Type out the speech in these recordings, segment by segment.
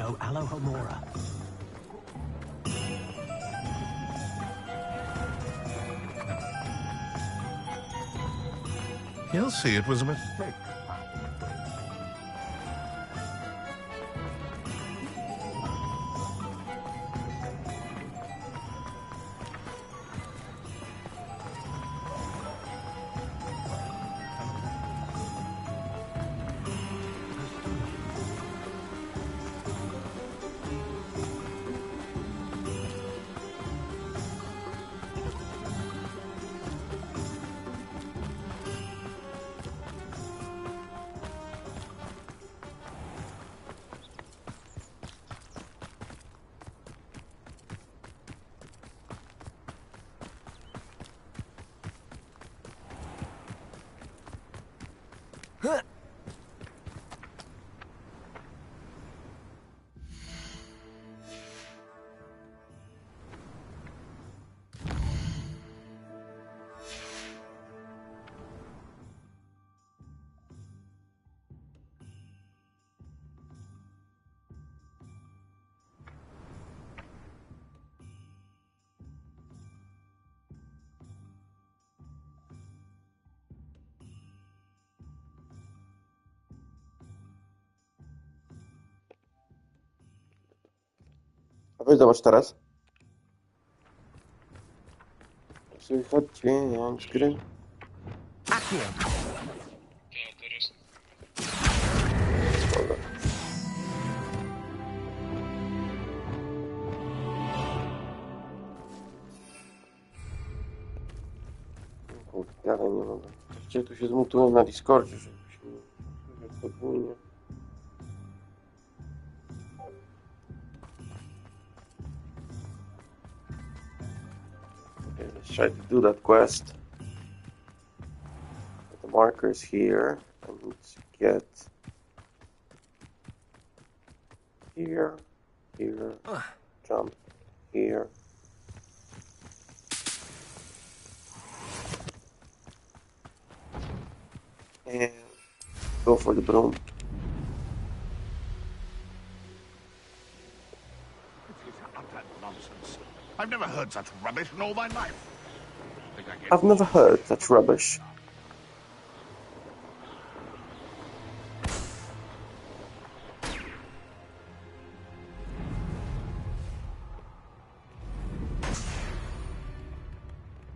no Alohomora. You'll see it was a mistake. A weź zobacz teraz. Słychać dźwięk z gry. Dobra. Kurde, dalej nie mogę. Właściwie tu się zmutułem na Discordzie, żeby się nie podwójnie. Okay, let's try to do that quest. The markers here. I need to get here, jump here. And go for the broom. This is utter nonsense. I've never heard such rubbish in all my life. I've never heard such rubbish.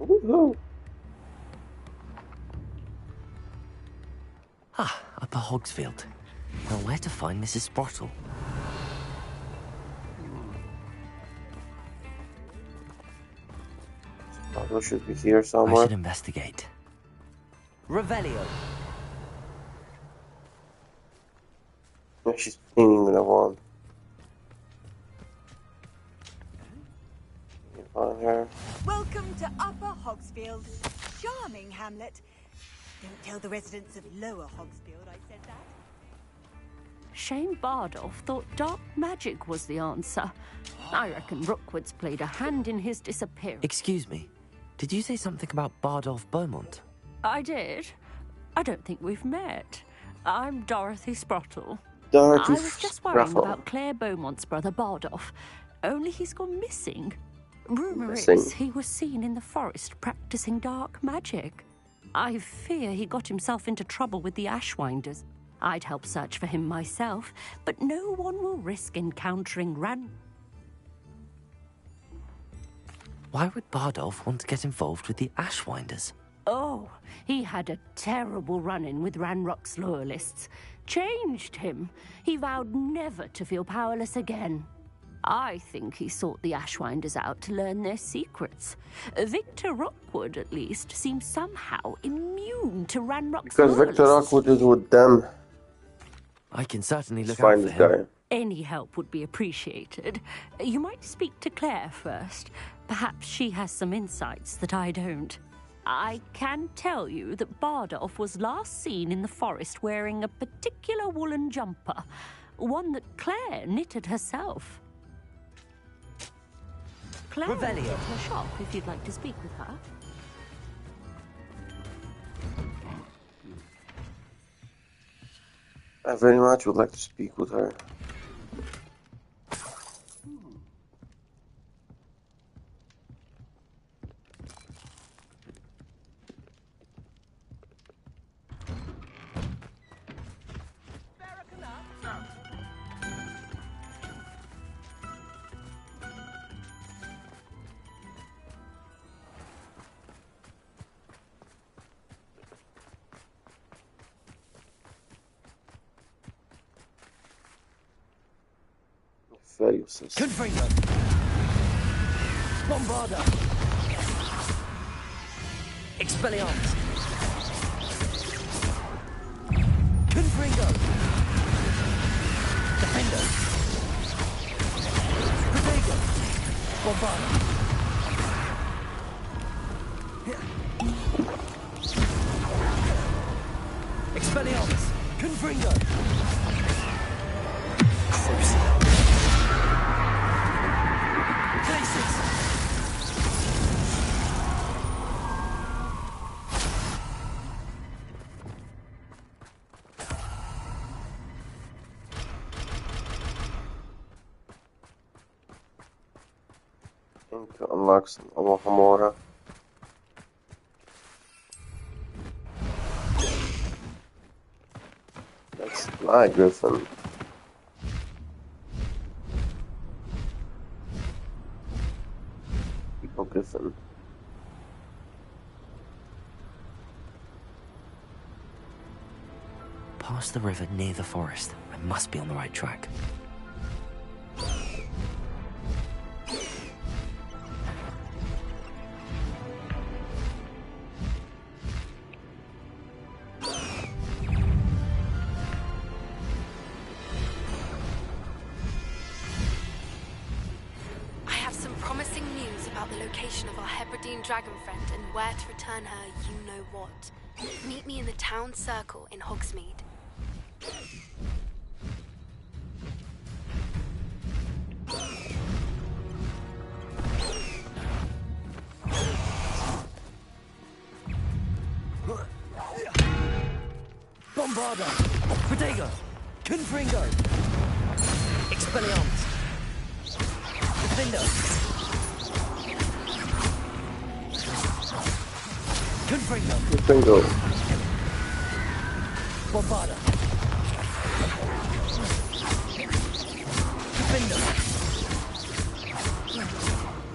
Woohoo! Ah, Upper Hogsfield. Now where to find Mrs. Sprottle? Pablo should be here I somewhere. should investigate. Revelio. Yeah, she's pinging the wand. You find her. Welcome to Upper Hogsfield. Charming hamlet. Don't tell the residents of Lower Hogsfield I said that. Shane Bardolph thought dark magic was the answer. I reckon Rookwood's played a hand in his disappearance. Excuse me. Did you say something about Bardolph Beaumont? I did. I don't think we've met. I'm Dorothy Sprottle. Dorothy I was just worrying Sprottle. about Claire Beaumont's brother Bardolph. Only he's gone missing. Rumour Missing. is he was seen in the forest practicing dark magic. I fear he got himself into trouble with the Ashwinders. I'd help search for him myself, but no one will risk encountering Why would Bardolph want to get involved with the Ashwinders? Oh, he had a terrible run-in with Ranrock's loyalists. Changed him. He vowed never to feel powerless again. I think he sought the Ashwinders out to learn their secrets. Victor Rookwood, at least, seems somehow immune to Ranrock's Because Victor loyalists. Rockwood is with them. I can certainly Let's look out find for this him. guy. Any help would be appreciated. You might speak to Claire first. Perhaps she has some insights that I don't. I can tell you that Bardolph was last seen in the forest wearing a particular woolen jumper, one that Claire knitted herself. Claire is Revelio. at her shop if you'd like to speak with her. I very much would like to speak with her. Ferius's. Confringo! Bombarda! Expelliarmus! Confringo! Defender! Protego! Bombarda! Expelliarmus! Confringo! Crucible! Places! And to unlock some Alohomora. That's Fly Griffin. People Griffin. Past the river near the forest. I must be on the right track. I have some promising news about the location of our Hebridean dragon friend and where to return her you-know-what. Meet me in the town circle in Hogsmeade. Bombarda! Protego! Confringo! Expelliarmus! Defender! Confringo! Bingo. Bombarda! Defender!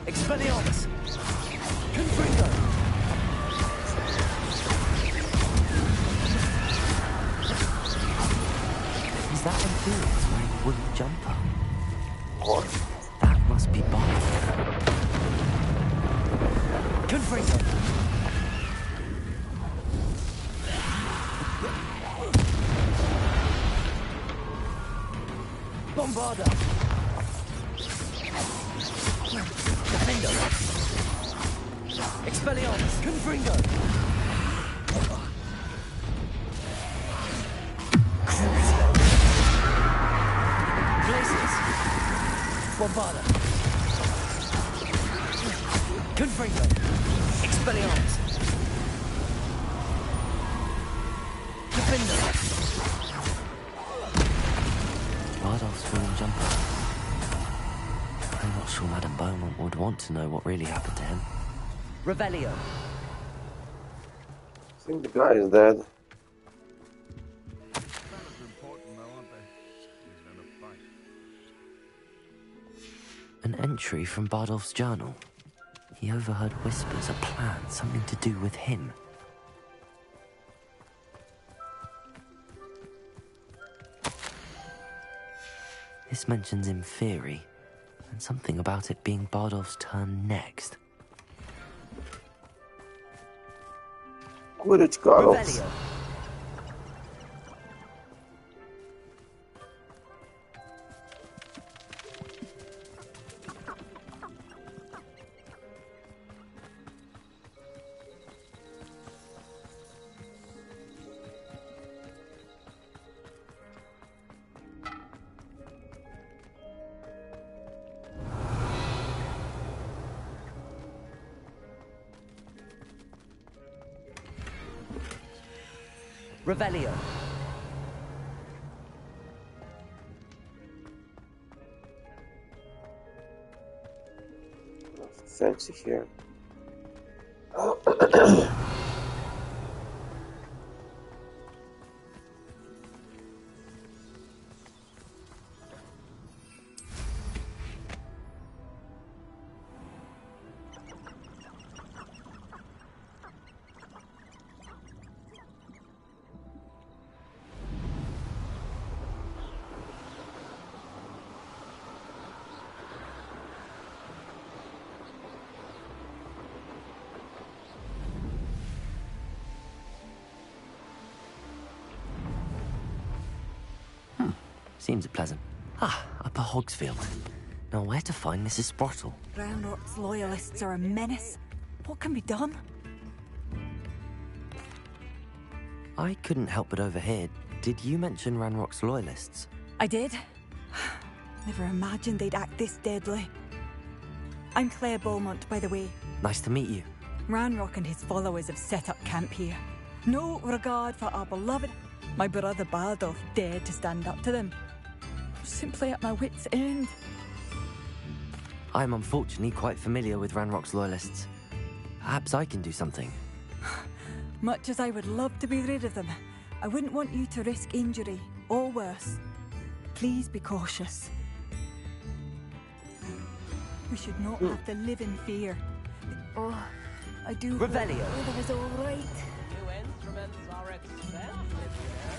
Expelliarmus! Confringo! Is that Imperius wearing a wooden jumper? What? That must be Bob. Confringo! Bombarda! Defender! Expelliarmus! Confringo! Places! Bombarda! Confringo! Expelliarmus! Defender! Bardolph's wooden jumper. I'm not sure Madame Beaumont would want to know what really happened to him. Revelio. I think the guy is dead. Fellas important though, aren't they? He's gonna fight. An entry from Bardolph's journal. He overheard whispers, a plan, something to do with him. This mentions Inferi, and something about it being Bardolph's turn next. Quidditch goggles. Revelio. Revelio. Fancy here. Seems pleasant. Ah, Upper Hogsfield. Now where to find Mrs. Sprottle? Ranrock's loyalists are a menace. What can be done? I couldn't help but overhear. Did you mention Ranrock's loyalists? I did. Never imagined they'd act this deadly. I'm Claire Beaumont, by the way. Nice to meet you. Ranrock and his followers have set up camp here. No regard for our beloved. My brother Baldolf dared to stand up to them. I'm simply at my wit's end. I'm unfortunately quite familiar with Ranrock's loyalists. Perhaps I can do something. Much as I would love to be rid of them, I wouldn't want you to risk injury, or worse. Please be cautious. We should not have to live in fear. Oh, I do hope Revelio. brother is all right. New instruments are expensive here.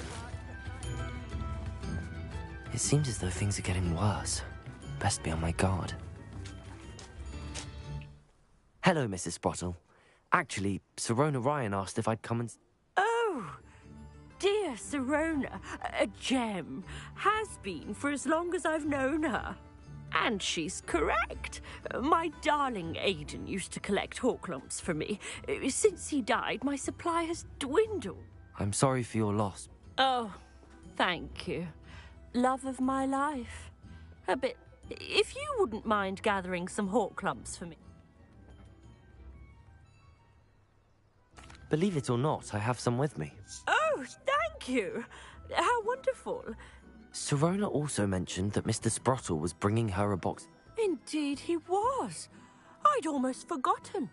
It seems as though things are getting worse. Best be on my guard. Hello, Mrs. Sprottle. Actually, Sirona Ryan asked if I'd come and... Oh, dear Sirona, a gem. Has been for as long as I've known her. And she's correct. My darling Aidan used to collect hawk lumps for me. Since he died, my supply has dwindled. I'm sorry for your loss. Oh, thank you. Love of my life. A bit... If you wouldn't mind gathering some hawk lumps for me. Believe it or not, I have some with me. Oh, thank you. How wonderful. Sirona also mentioned that Mr. Sprottle was bringing her a box... Indeed he was. I'd almost forgotten.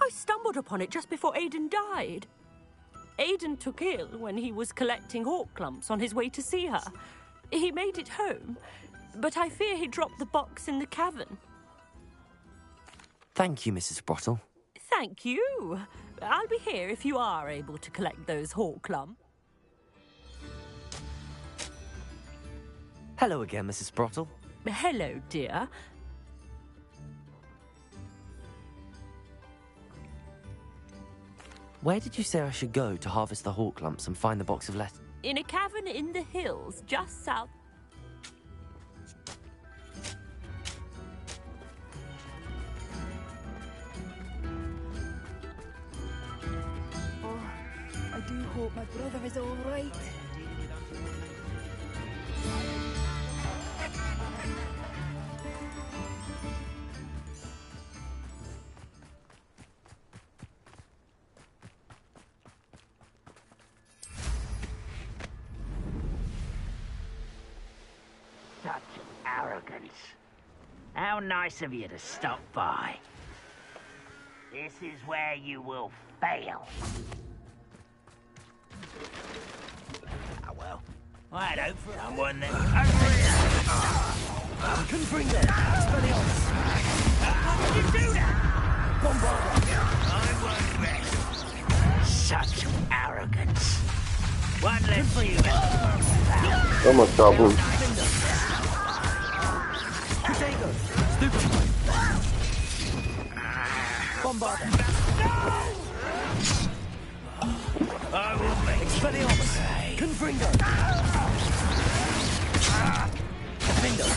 I stumbled upon it just before Aidan died. Aidan took ill when he was collecting hawk clumps on his way to see her. He made it home, but I fear he dropped the box in the cavern. Thank you, Mrs. Sprottle. Thank you. I'll be here if you are able to collect those hawk clumps. Hello again, Mrs. Sprottle. Hello, dear. Where did you say I should go to harvest the hawk lumps and find the box of letters? In a cavern in the hills, just south. Oh, I do hope my brother is all right. Such arrogance. How nice of you to stop by. This is where you will fail. Ah, well. I had hoped for someone that... I couldn't bring that. Expelliarmus. How did you do that? Bombarda. I won't rest. Such arrogance. One less human. Toma, cabum. Potato. Bombarda. I will make Expelliarmus. Confringo. Confringo.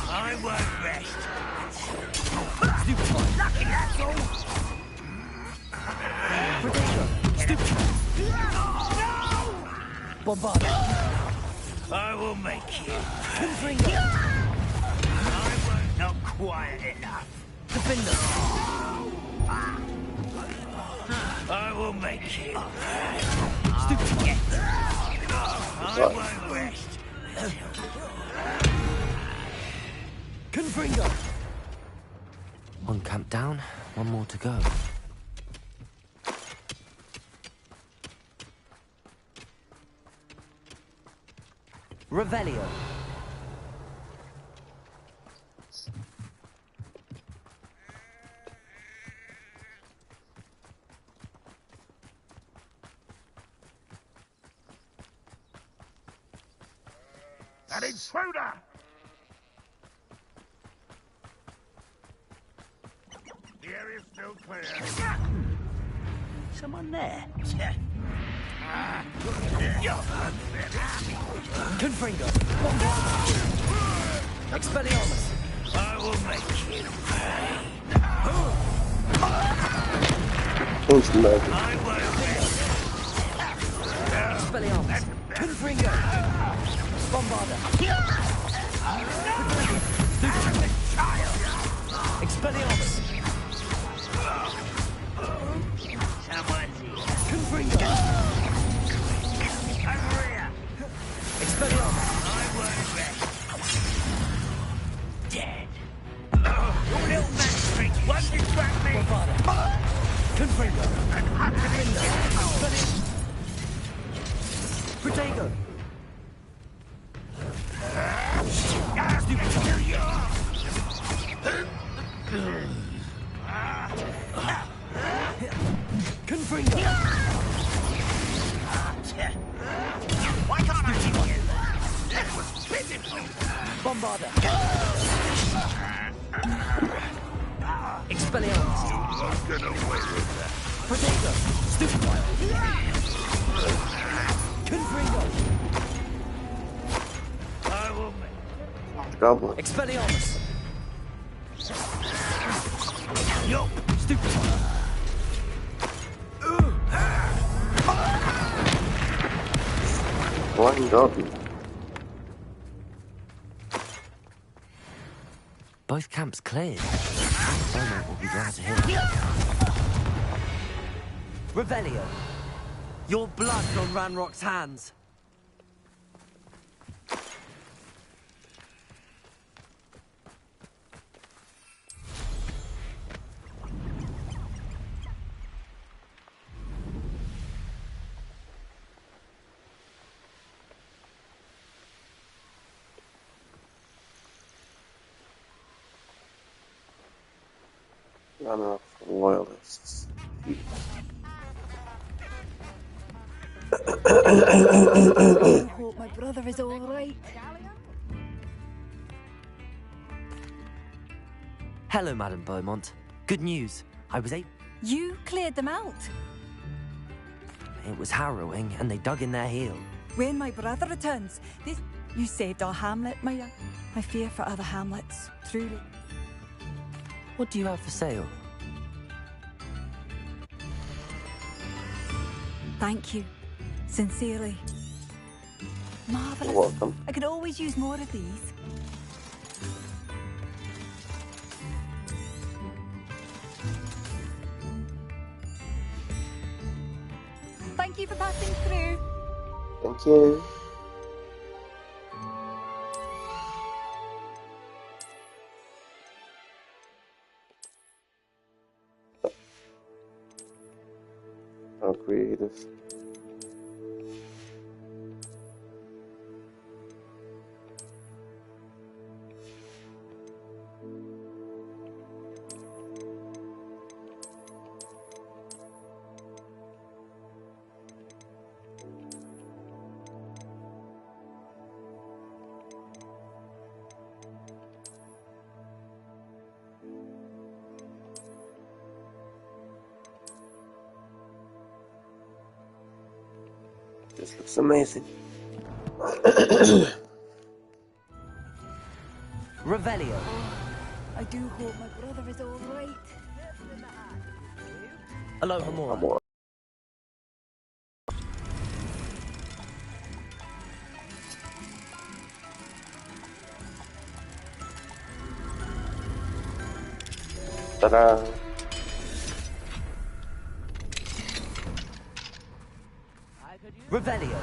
I won't rest. Stupefy. Lucky, that's all. Potato. Stupefy. Bombarda. I will make you. Confringo. I won't. Not quiet enough. Defender. I will make you. Stupid. I won't rest. Confringo. One camp down, one more to go. Revelio. An intruder! The area's still clear. Someone there. Confringo. Expelliarmus. I will make you pay. Thanks, magic. I won't rest. Expelliarmus. Confringo. Bombarda. Expelliarmus. Someone's here. Confringo. Over here. Expelliarmus. I won't rest. Dead. Your little magic tricks won't distract me. Bombarda. Confringo. Expelliarmus. Protego. Confringo. Why can't I keep you? That was pitiful. Bombarda. Expelliarmus. Not get away with that. Protego. Stupefied. Confringo. I will make Goblin. Expelliarmus. Yup. Stupefied. Flying goblin. Both camps cleared. Beaumont will be glad to hear it. Revelio. Your blood's on Ranrock's hands. Runner of loyalists. I hope my brother is all right. Hello, Madame Beaumont. Good news. I was able... You cleared them out. It was harrowing, and they dug in their heel. When my brother returns, this... You saved our hamlet, Maya. I fear for other hamlets, truly. What do you have for sale? Thank you. Sincerely. Marvellous. You're welcome. I could always use more of these. Thank you for passing through. Thank you. How creative. This looks amazing. Revelio. I do hope my brother is all right. Aloha more. Come on. Ta-da! Revelio.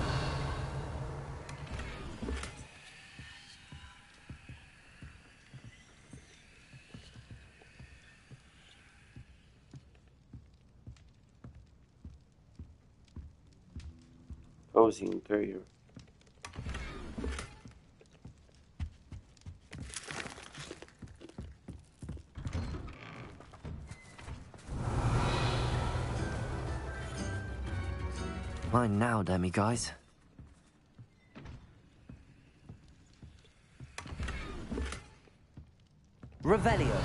Cozy interior. Mine now, demiguise. Revelio.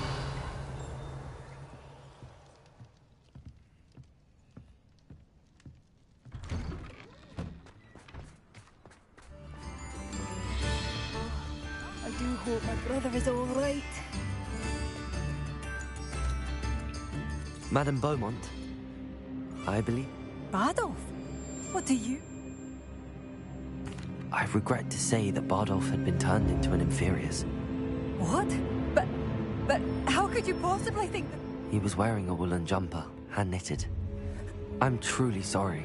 hope my brother is all right. Madame Beaumont, I believe. Bardolph? What do you... I regret to say that Bardolph had been turned into an inferior's. What? But how could you possibly think that... He was wearing a woolen jumper, hand-knitted. I'm truly sorry.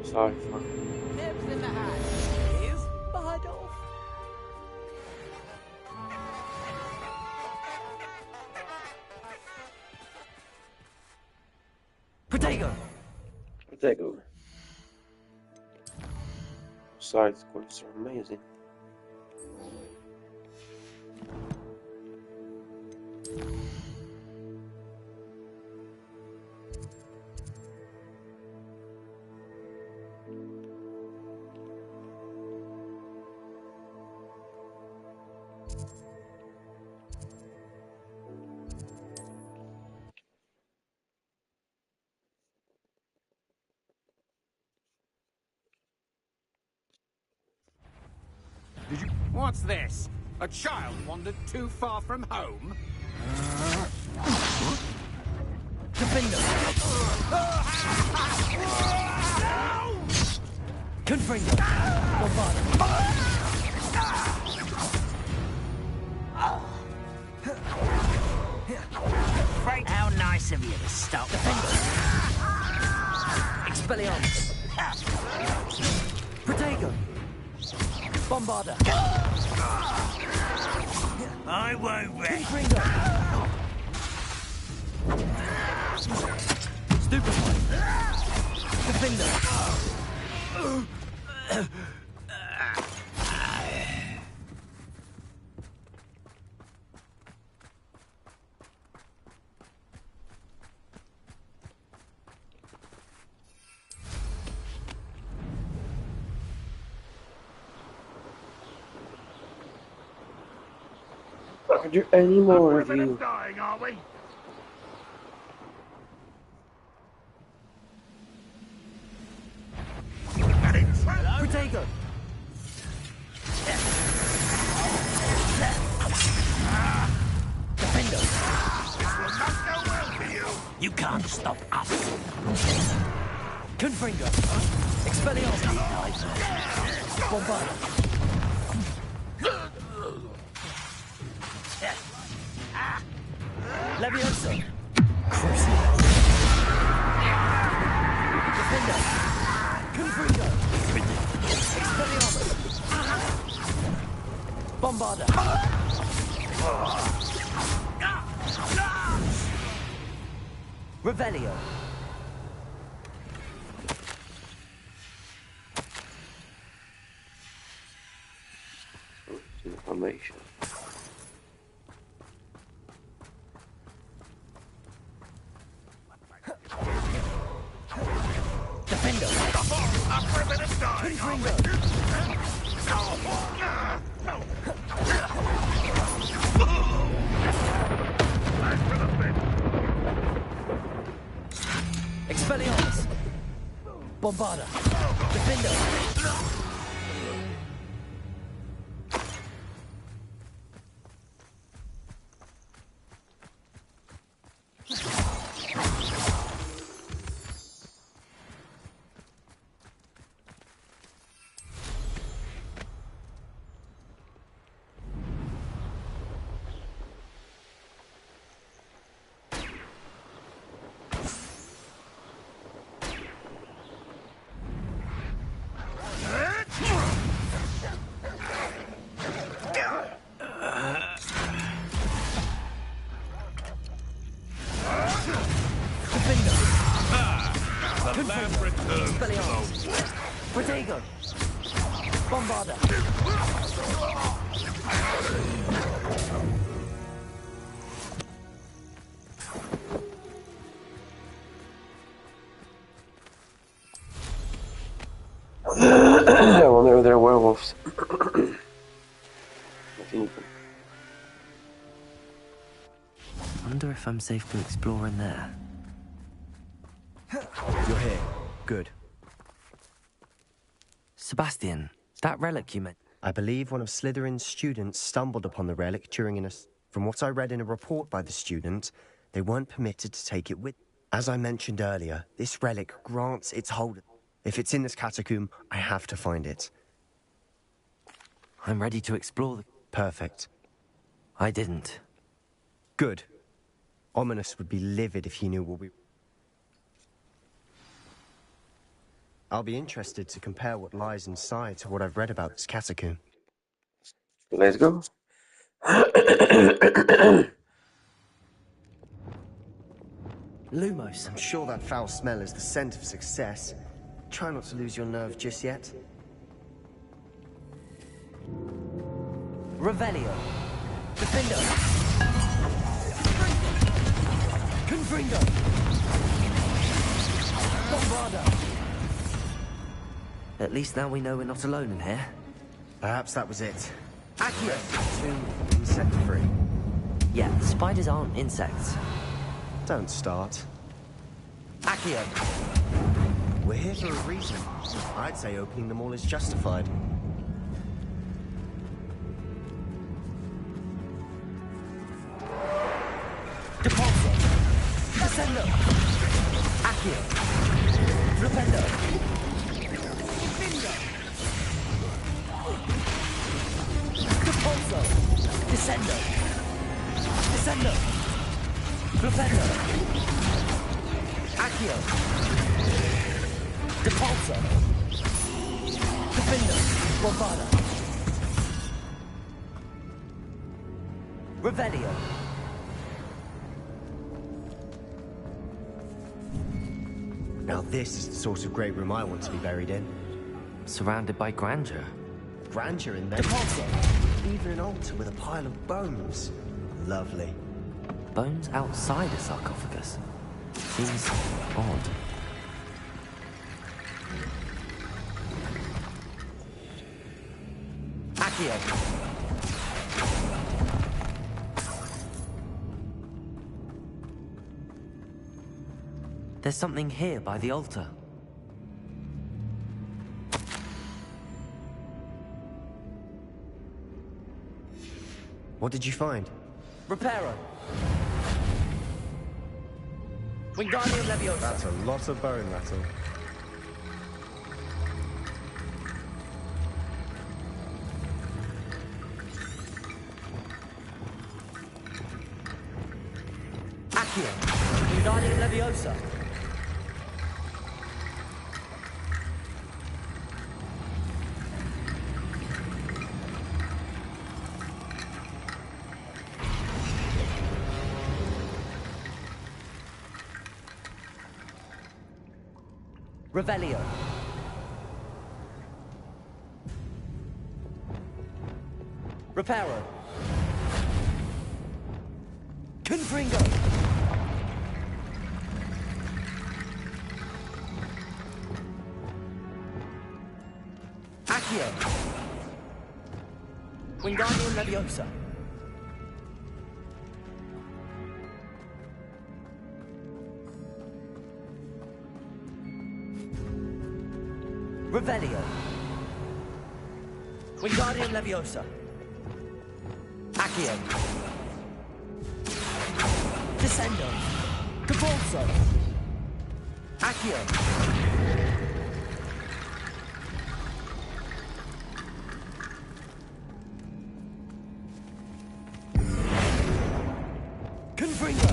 Sorry for... Nibs in the hat, please. Bardolph? Protego! Protego. Side quests are amazing. What's this? A child wandered too far from home? Defender! Confringo! Frank, how nice of you to stop. Expelliarmus! Protego! Bombarda! I won't rest. Confringo! Stupefy! Defender! Are there any more of Women you? are dying, are we? Protego! Defender! This will not go well for you. You can't stop us. Confringo! Expelliarmus! Bombarda! Leviosa! Crucible! Defender! Confringo! Expelliarmus! Bombarda! Revelio! Information. Defender! Women are dying, are we? Back for the bit. Expelliarmus! Bombarda! Defender! Protego! Bombarda! I wonder if they're werewolves. I think. Wonder if I'm safe to explore in there. You're here. Good. Sebastian, that relic you meant. I believe one of Slytherin's students stumbled upon the relic during From what I read in a report by the student, they weren't permitted to take it with. As I mentioned earlier, this relic grants its holder. If it's in this catacomb, I have to find it. I'm ready to explore the... Perfect. I didn't. Good. Ominous would be livid if he knew what we... I'll be interested to compare what lies inside to what I've read about this catacomb. Let's go. Lumos, I'm sure that foul smell is the scent of success. Try not to lose your nerve just yet. Revelio. Defender. Confringo. Bombarda. At least now we know we're not alone in here. Perhaps that was it. Accio. Too insect-free. Yeah, spiders aren't insects. Don't start. Accio. We're here for a reason. I'd say opening them all is justified. Depulso. Descendo. Accio. Flipendo. Bingo. Depulso. Descendo. Descendo. Flipendo. Accio. Depulso. Defender. Bombarda. Revelio. Now this is the sort of great room I want to be buried in. Surrounded by grandeur. Grandeur in there. Depulso. Even an altar with a pile of bones. Lovely. Bones outside a sarcophagus. Seems odd. Accio. There's something here by the altar. What did you find? Reparo. Wingardium Leviosa. That's a lot of bone rattle. Accio. Wingardium Leviosa. Revelio. Reparo. Confringo. Accio. Wingardium Leviosa. Revelio. Wingardium Leviosa. Accio. Descendo. Capulso. Accio. Confringo.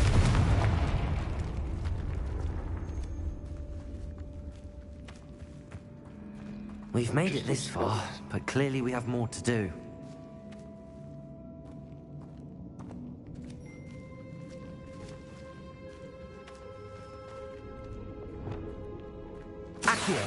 We've made it this far, but clearly we have more to do. Accio.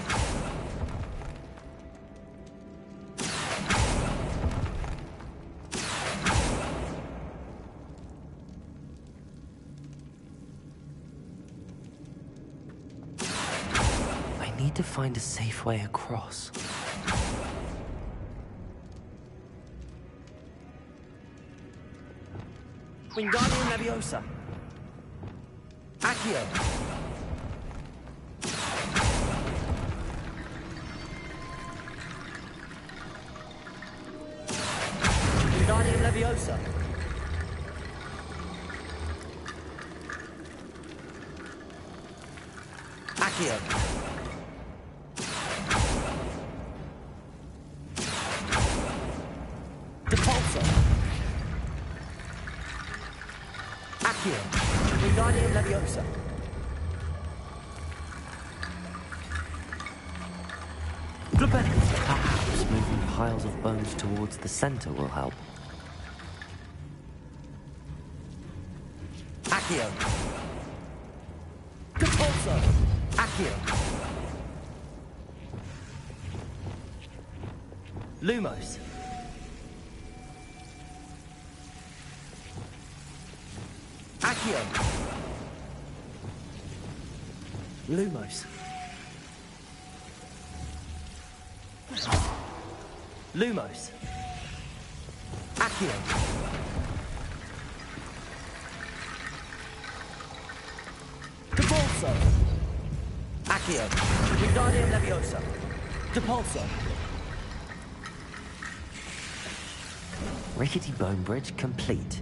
I need to find a safe way across. Wingardium Leviosa. Accio. Accio. Depulso. Accio. Wingardium Leviosa. Perhaps moving piles of bones towards the center will help. Accio. Depulso. Accio. Lumos. Accio. Lumos. Lumos. Accio. Depulso. Accio. Wingardium Leviosa. Depulso. Rickety bone bridge complete.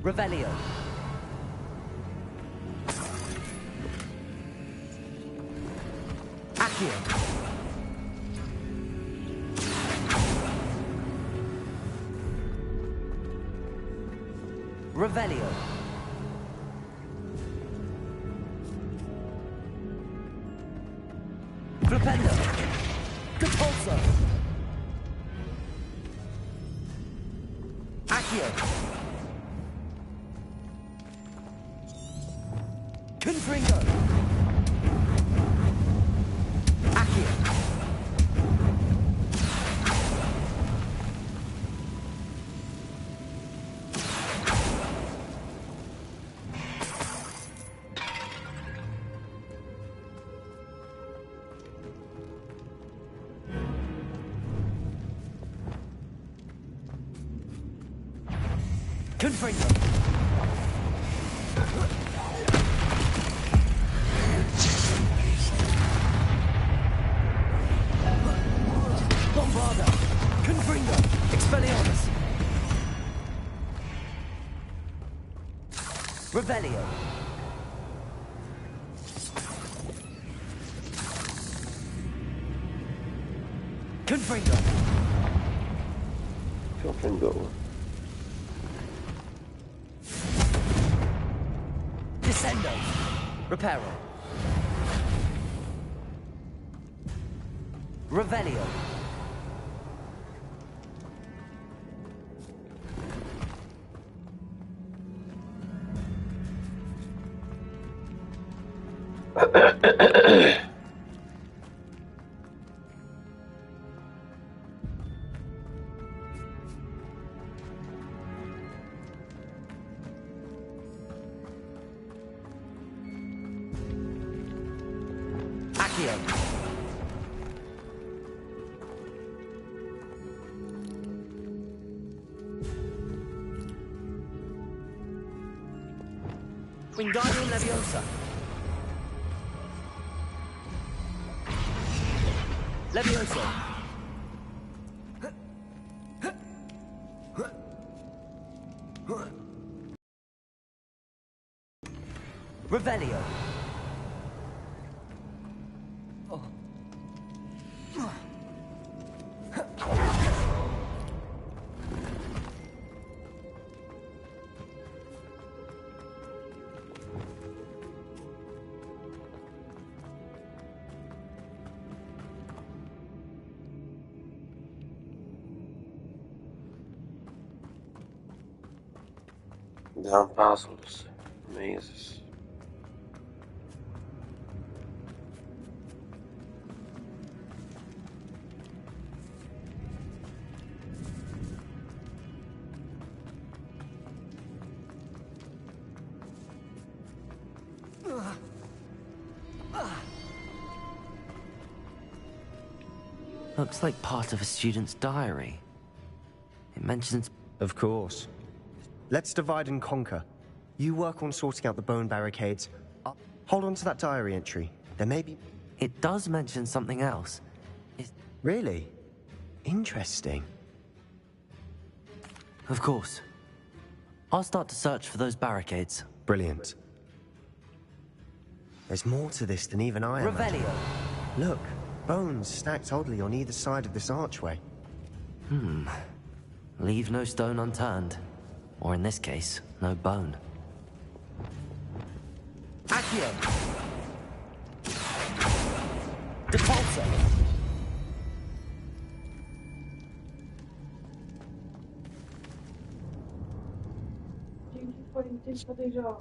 Revelio. Accio. Revelio. Flipendo. Depulso. Accio. Confringo. Accio. Confringo. Bombarda. Confringo. Expelliarmus. Revelio. Confringo. Confringo. Descendo. Reparo. Revelio. Accio. Wingardium Leviosa. Leviosa. Revelio. Damn puzzles. Mazes. Looks like part of a student's diary. It mentions... Of course. Let's divide and conquer. You work on sorting out the bone barricades. I'll hold on to that diary entry. There may be... It does mention something else. Really? Interesting. Of course. I'll start to search for those barricades. Brilliant. There's more to this than even I imagined. Revelio. Look, bones stacked oddly on either side of this archway. Leave no stone unturned. Or in this case, no bone. Accio! Depulso! Dzięki twoim tym podejrzewam.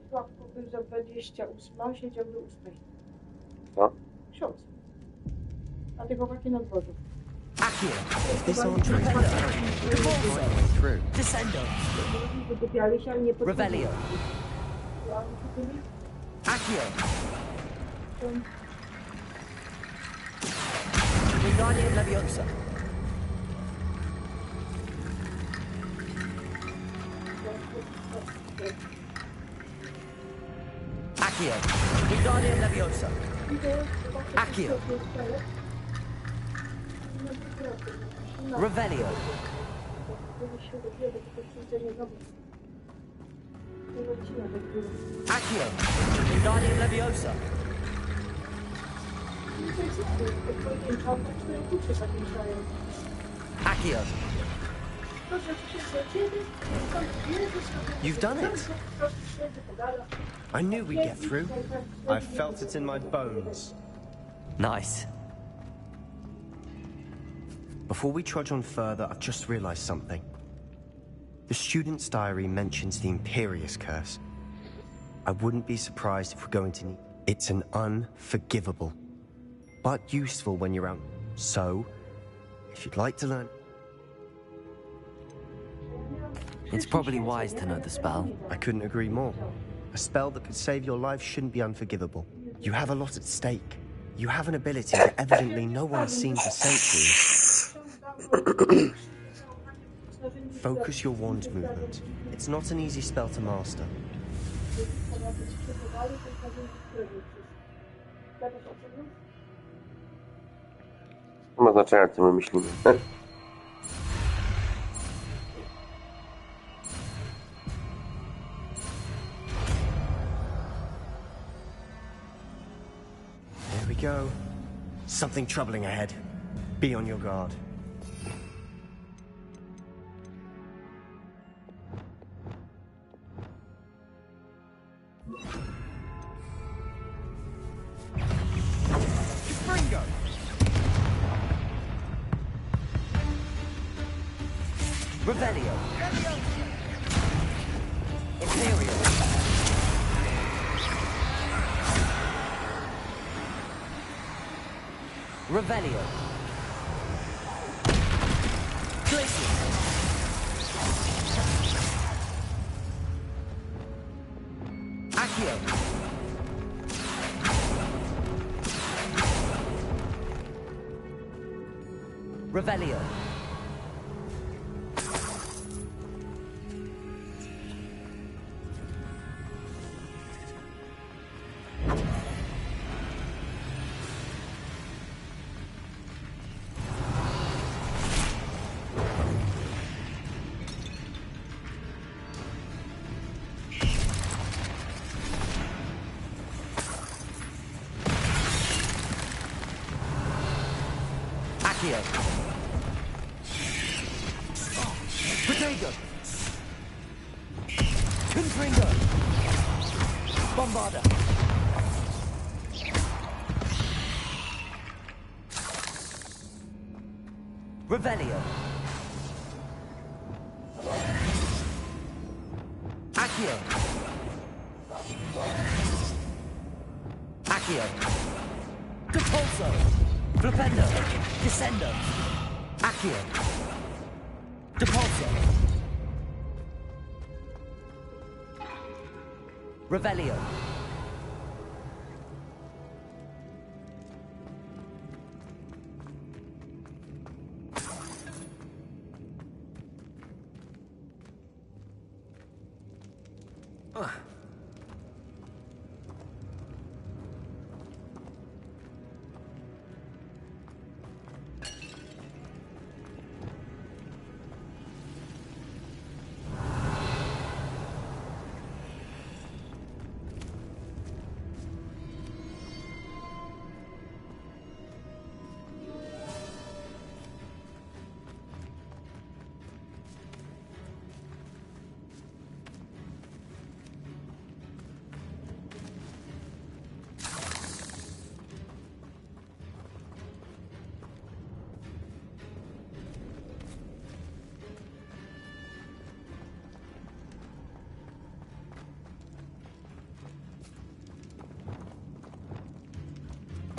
Sławko był za 28, siedział do 8. Co? Ksiądz. A te chłopaki na dworzu. Accio! If this archway is right through. Descendo! Wykupiali się, ale nie podchodzili. Revelio! Accio! Wingardium Leviosa! Accio! Wingardium Leviosa! Accio! Revelio! Accio! Wingardium Leviosa! Accio! You've done it! I knew we'd get through. I felt it in my bones. Nice. Before we trudge on further, I've just realized something. The student's diary mentions the Imperious Curse. I wouldn't be surprised if we're going to need... It's an unforgivable, but useful when you're out. So, if you'd like to learn... It's probably wise to know the spell. I couldn't agree more. A spell that could save your life shouldn't be unforgivable. You have a lot at stake. You have an ability that evidently no one's seen for centuries. Focus your wand movement. It's not an easy spell to master. Nie ma znaczenia, co my myślimy. There we go. Something troubling ahead. Be on your guard. Ringo! Revelio! Imperial! Revelio! Glacier! Accio! Revelio! Accio! Protego! Confringo! Bombarda! Revelio! Accio! Accio! Depulso! Flipendo! Descendo! Accio! Depulso! Revelio!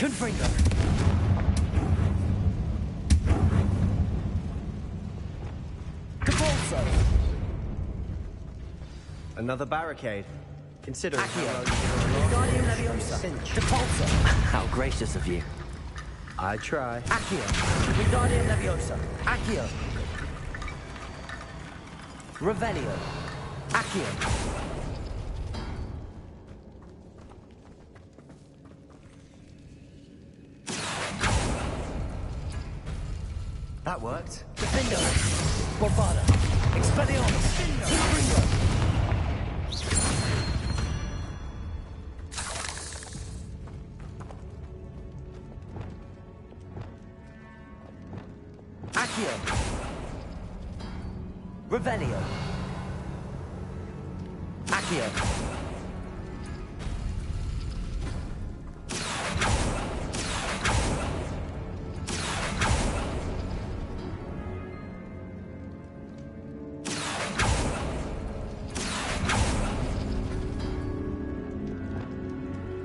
Confringo. Capulso. Another barricade. Considering Accio. how well Guardian Leviosa. Capulso. How gracious of you. I try. Accio. Wingardium Leviosa. Accio. Revelio. Accio. That worked. Defendo. Bovada. Expelliarmus. Confringo. Accio. Revelio. Accio.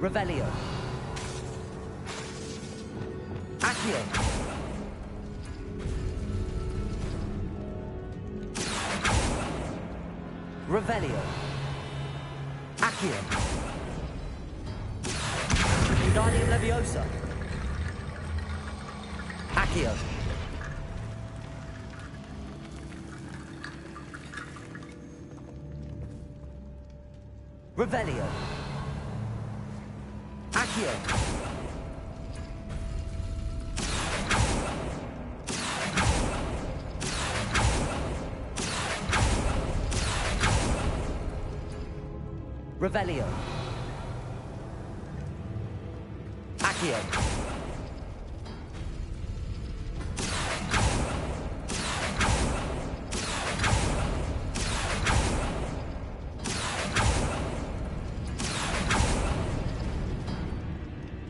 Revelio. Accio. Revelio. Accio. Wingardium Leviosa. Accio. Revelio. Accio. Revelio. Accio.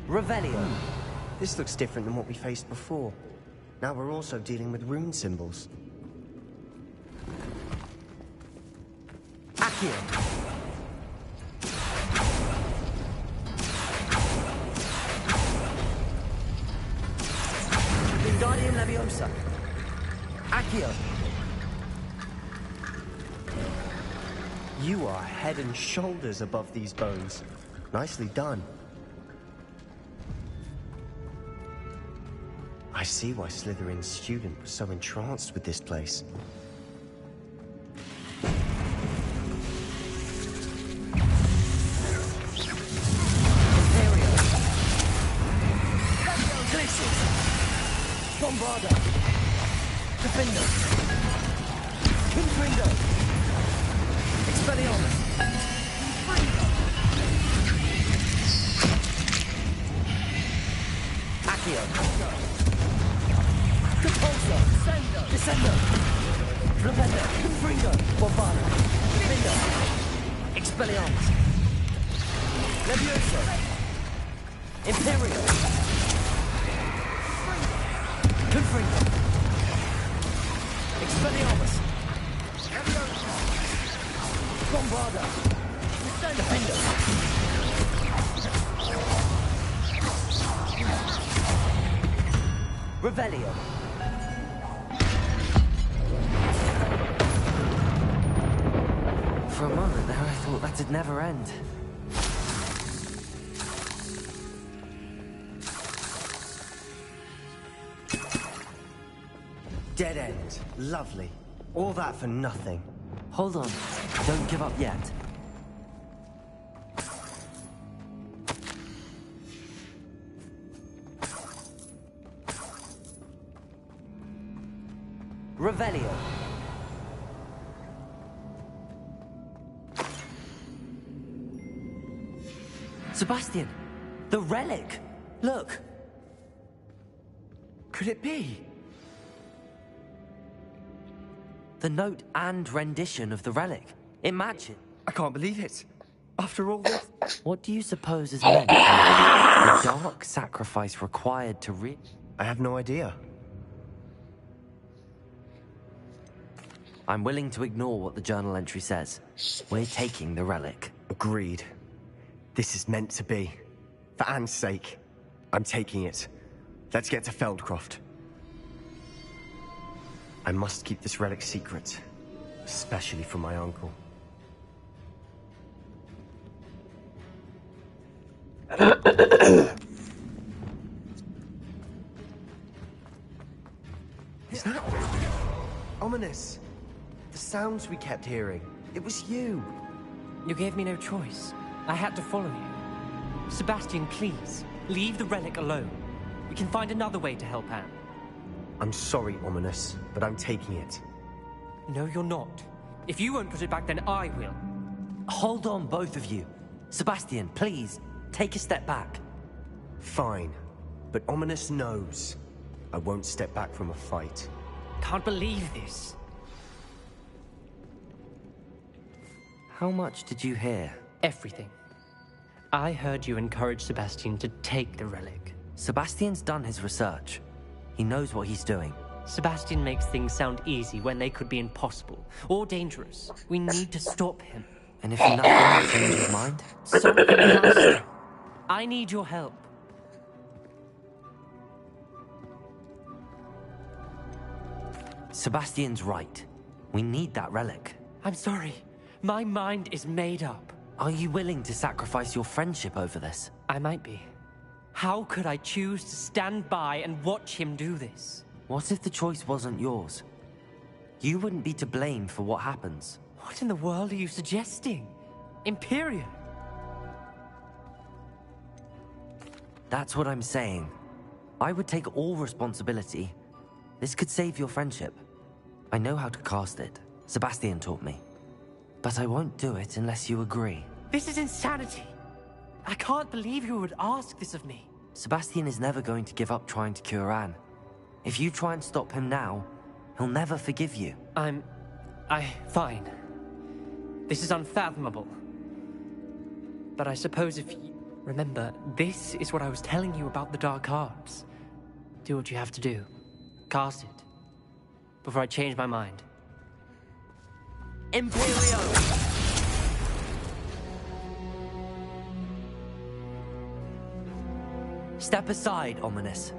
Revelio. This looks different than what we faced before. Now we're also dealing with rune symbols. Accio. Wingardium Leviosa. Accio. You are head and shoulders above these bones. Nicely done. I see why Slytherin's student was so entranced with this place. Imperio. Glacius. Bombarda. Defendo. Confringo. Expelliarmus. Accio. Capulso. Descendo. Flipendo. Confringo. Bombada. Defendo. Expelliarmus. Levioso. Imperio. Confringo. Expelliarmus. Bombarda. Defendo. Revelio. For a moment there, I thought that'd never end. Dead end. Lovely. All that for nothing. Hold on. Don't give up yet. Revelio. Sebastian! The relic! Look! Could it be? The note and rendition of the relic. It matches. I can't believe it. After all this... What do you suppose is meant? The dark sacrifice required to I have no idea. I'm willing to ignore what the journal entry says. We're taking the relic. Agreed. This is meant to be. For Anne's sake. I'm taking it. Let's get to Feldcroft. I must keep this relic secret, especially from my uncle. Is that ominous? The sounds we kept hearing. It was you. You gave me no choice. I had to follow you. Sebastian, please, leave the relic alone. We can find another way to help Anne. I'm sorry, Ominous, but I'm taking it. No, you're not. If you won't put it back, then I will. Hold on, both of you. Sebastian, please, take a step back. Fine, but Ominous knows I won't step back from a fight. Can't believe this. How much did you hear? Everything. I heard you encourage Sebastian to take the relic. Sebastian's done his research. He knows what he's doing. Sebastian makes things sound easy when they could be impossible or dangerous. We need to stop him. And if nothing will change his mind? Something has to. I need your help. Sebastian's right. We need that relic. I'm sorry. My mind is made up. Are you willing to sacrifice your friendship over this? I might be. How could I choose to stand by and watch him do this? What if the choice wasn't yours? You wouldn't be to blame for what happens. What in the world are you suggesting? Imperium? That's what I'm saying. I would take all responsibility. This could save your friendship. I know how to cast it. Sebastian taught me. But I won't do it unless you agree. This is insanity. I can't believe you would ask this of me. Sebastian is never going to give up trying to cure Anne. If you try and stop him now, he'll never forgive you. Fine. This is unfathomable. But I suppose if you... Remember, this is what I was telling you about the dark arts. Do what you have to do. Cast it. Before I change my mind. Imperio! Step aside, Ominous.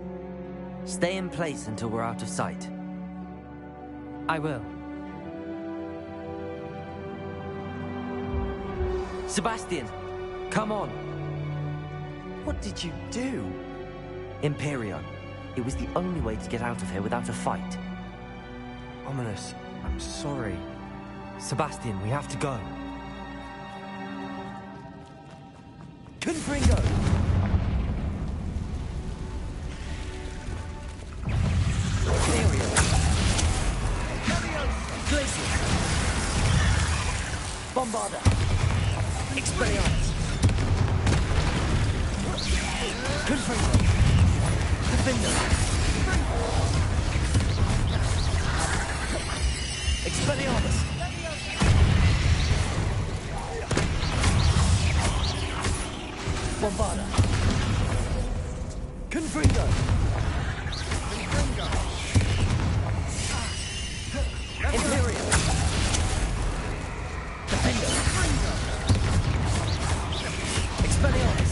Stay in place until we're out of sight. I will. Sebastian, come on. What did you do? Imperio. It was the only way to get out of here without a fight. Ominous, I'm sorry. Sebastian, we have to go. Confringo! Bombarda! Expelliarmus! Confringo! Defender! Expelliarmus! Bombarda! Confringo! Imperial! Defender! Expelliarmus!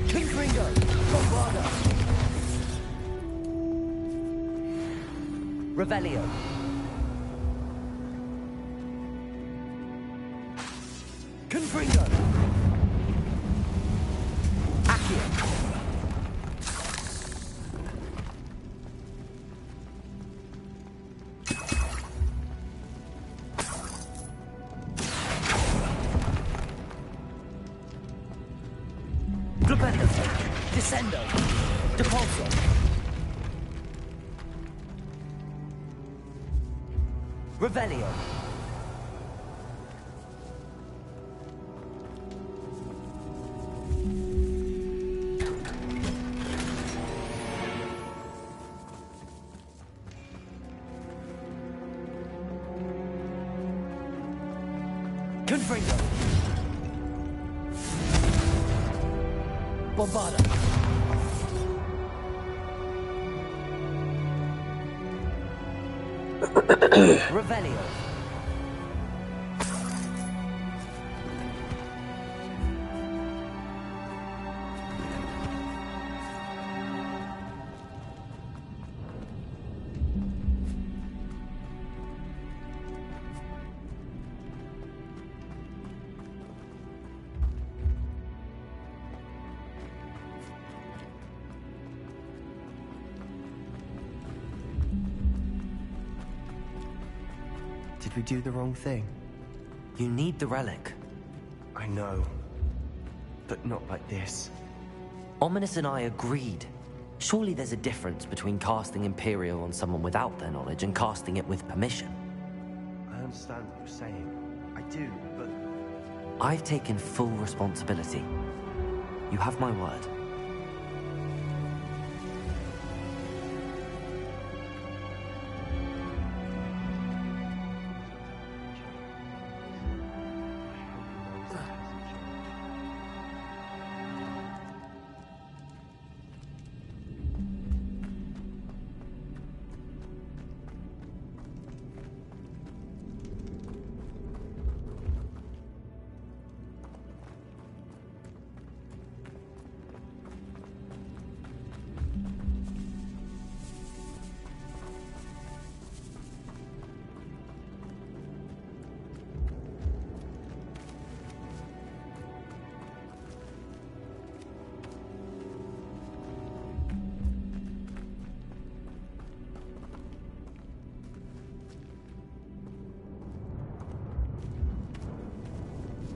Confringo! Bombarda! Revelio! Confringo! Accio! Flipendo! Descendo! Depulso! Revelio! Confringo! Bombarda! Revelio! Did we do the wrong thing? You need the relic. I know. But not like this. Ominous and I agreed. Surely there's a difference between casting Imperial on someone without their knowledge and casting it with permission. I understand what you're saying. I do, but... I've taken full responsibility. You have my word.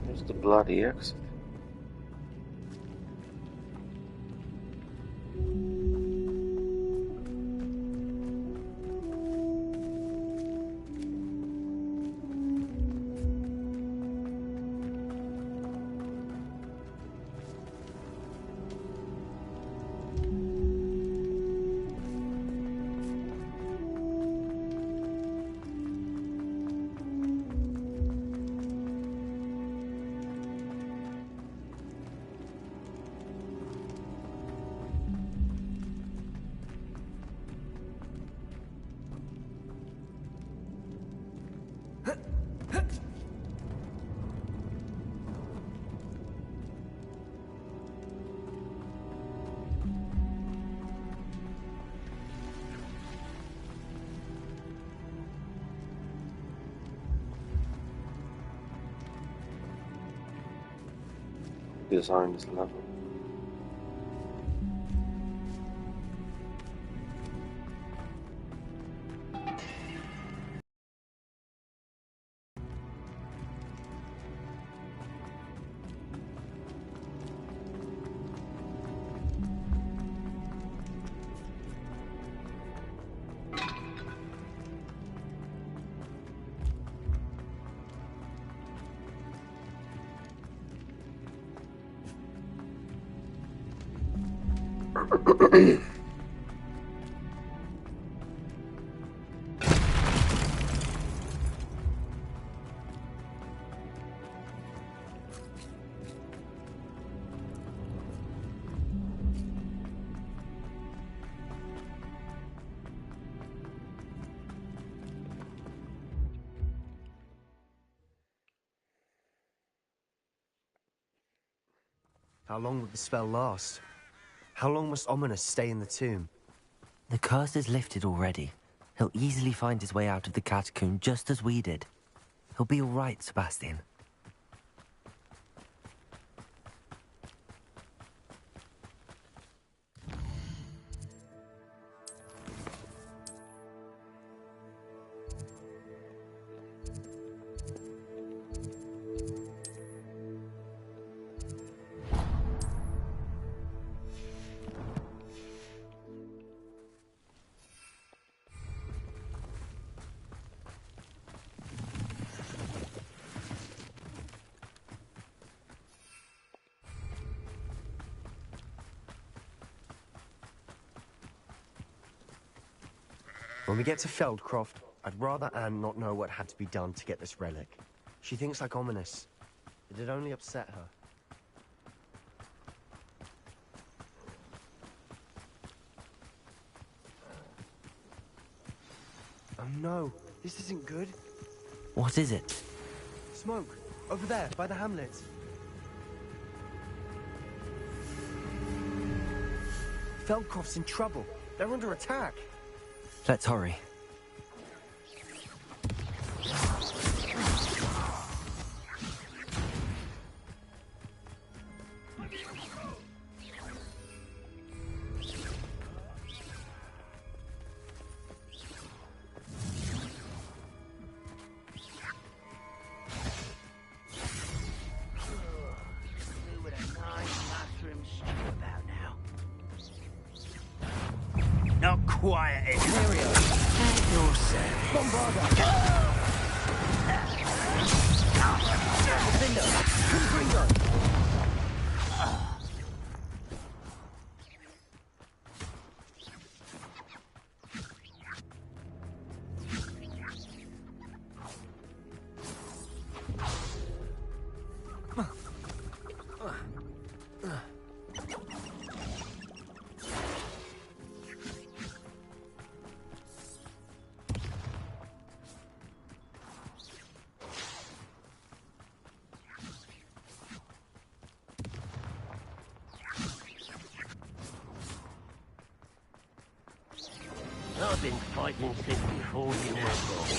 There's the bloody exit. Design this level. How long would the spell last? How long must Ominous stay in the tomb? The curse is lifted already. He'll easily find his way out of the catacomb just as we did. He'll be all right, Sebastian. When we get to Feldcroft, I'd rather Anne not know what had to be done to get this relic. She thinks like Ominous. It'd only upset her. Oh no, this isn't good. What is it? Smoke, over there, by the hamlet. Feldcroft's in trouble. They're under attack. Let's hurry. quiet it. Imperio. At yourself. Bombarda. Defender. Confringo. I've been fighting since before you were born.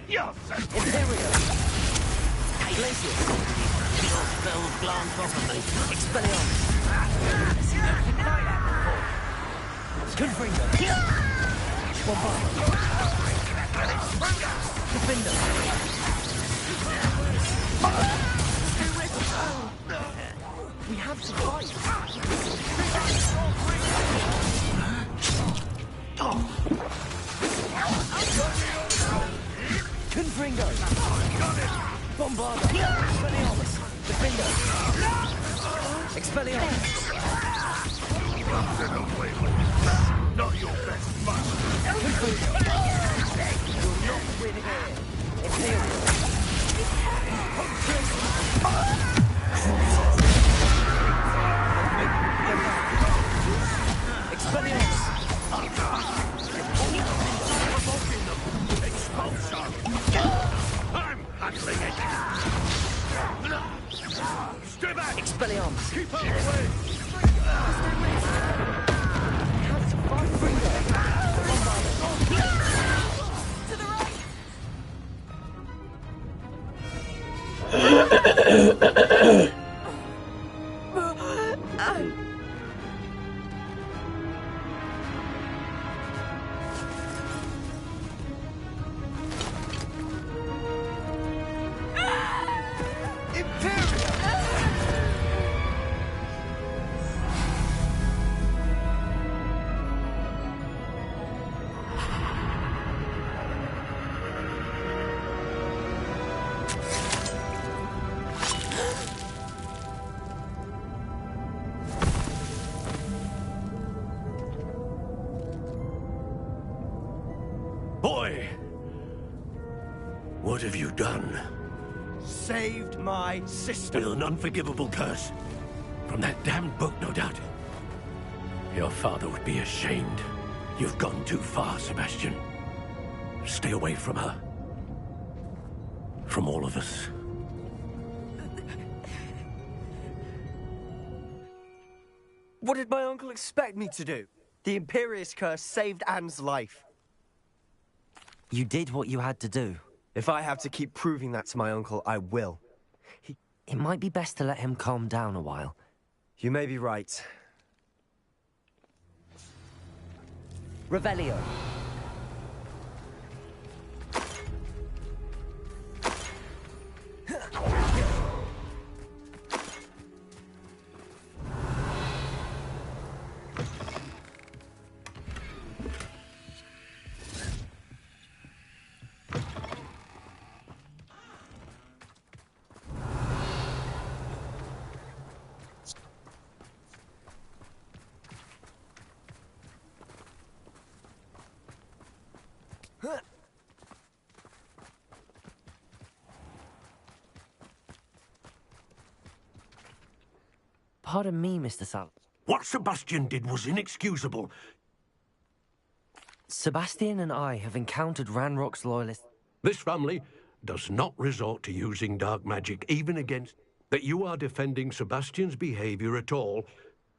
Yes, Imperio. Glacius. Your spells glance off of me. Expelliarmus. Confringo. Bombarda. Defender. We have to fight. Confringo. Bombarda. Expelliarmus. Defender. Expelliarmus. not your best match. Confringo. Will not win here. Imperial. Expelliarmus. Expulsion. I'm handling it. Stay back. Expelliarmus. Keep out of the way. To the right! Boy! What have you done? Saved my sister. With an unforgivable curse. From that damned book, no doubt. Your father would be ashamed. You've gone too far, Sebastian. Stay away from her. From all of us. What did my uncle expect me to do? The Imperious curse saved Anne's life. You did what you had to do. If I have to keep proving that to my uncle, I will. It might be best to let him calm down a while. You may be right. Revelio. Pardon me, Mr. Sal. What Sebastian did was inexcusable. Sebastian and I have encountered Ranrock's loyalists. This family does not resort to using dark magic, even against... That you are defending Sebastian's behavior at all.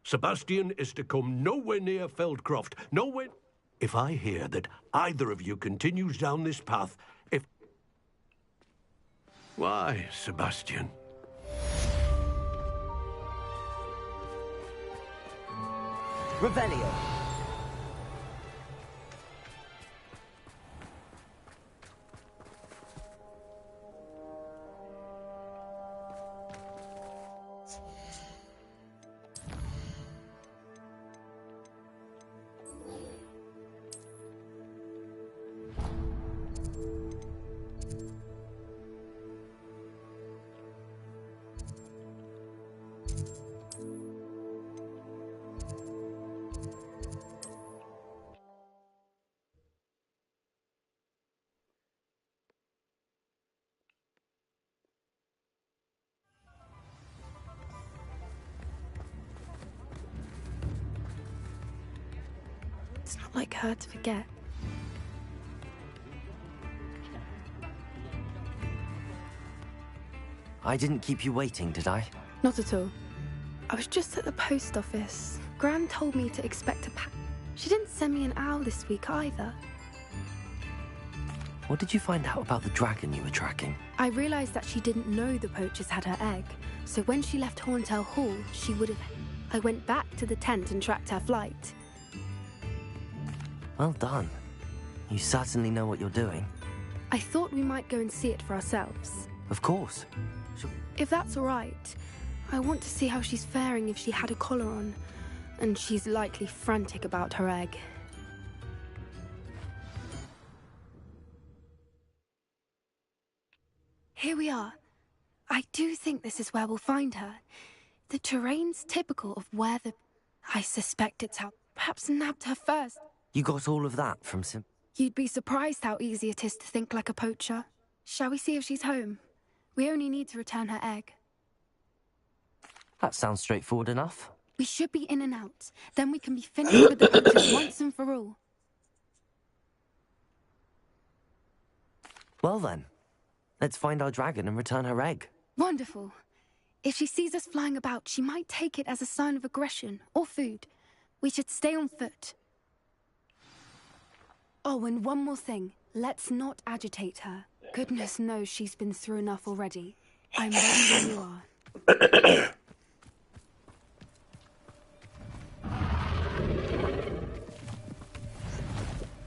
Sebastian is to come nowhere near Feldcroft. Nowhere... If I hear that either of you continues down this path, if... Why, Sebastian? Revelio. It's not like her to forget. I didn't keep you waiting, did I? Not at all. I was just at the post office. Gran told me to expect a pack. She didn't send me an owl this week either. What did you find out about the dragon you were tracking? I realized that she didn't know the poachers had her egg, so when she left Horntail Hall, she would have... I went back to the tent and tracked her flight. Well done. You certainly know what you're doing. I thought we might go and see it for ourselves. Of course. If that's all right, I want to see how she's faring if she had a collar on, and she's likely frantic about her egg. Here we are. I do think this is where we'll find her. The terrain's typical of where the... I suspect it's how... Perhaps nabbed her first. You got all of that from You'd be surprised how easy it is to think like a poacher. Shall we see if she's home? We only need to return her egg. That sounds straightforward enough. We should be in and out. Then we can be finished with the poachers once and for all. Well then, let's find our dragon and return her egg. Wonderful. If she sees us flying about, she might take it as a sign of aggression or food. We should stay on foot. Oh, and one more thing. Let's not agitate her. Goodness knows she's been through enough already. I'm ready when you are.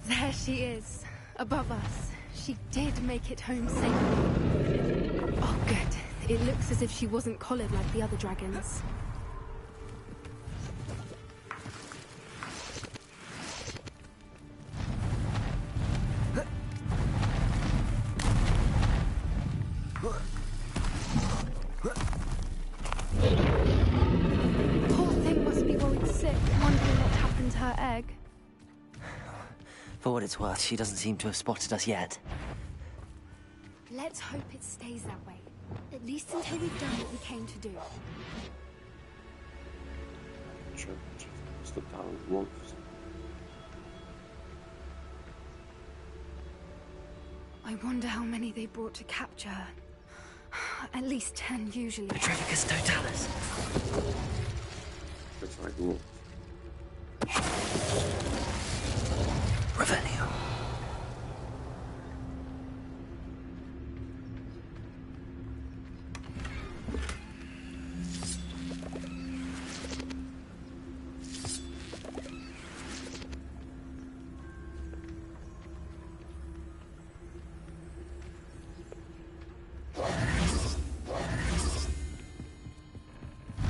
There she is, above us. She did make it home safely. Oh, good. It looks as if she wasn't collared like the other dragons. Poor thing must be worried sick, wondering what happened to her egg. For what it's worth, she doesn't seem to have spotted us yet. Let's hope it stays that way. At least until we've done what we came to do. I wonder how many they brought to capture her. At least 10 usually. Petrificus totalis. Revelio.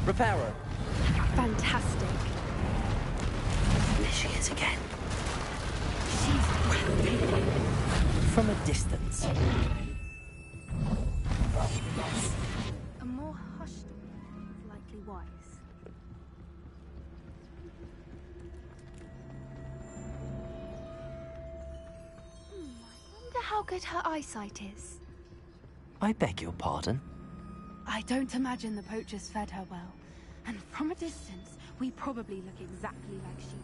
Reparo. Fantastic. There she is again. She's breathtaking. From a distance. A more hushed is likely wise. I wonder how good her eyesight is. I beg your pardon? I don't imagine the poachers fed her well. And from a distance, we probably look exactly like sheep.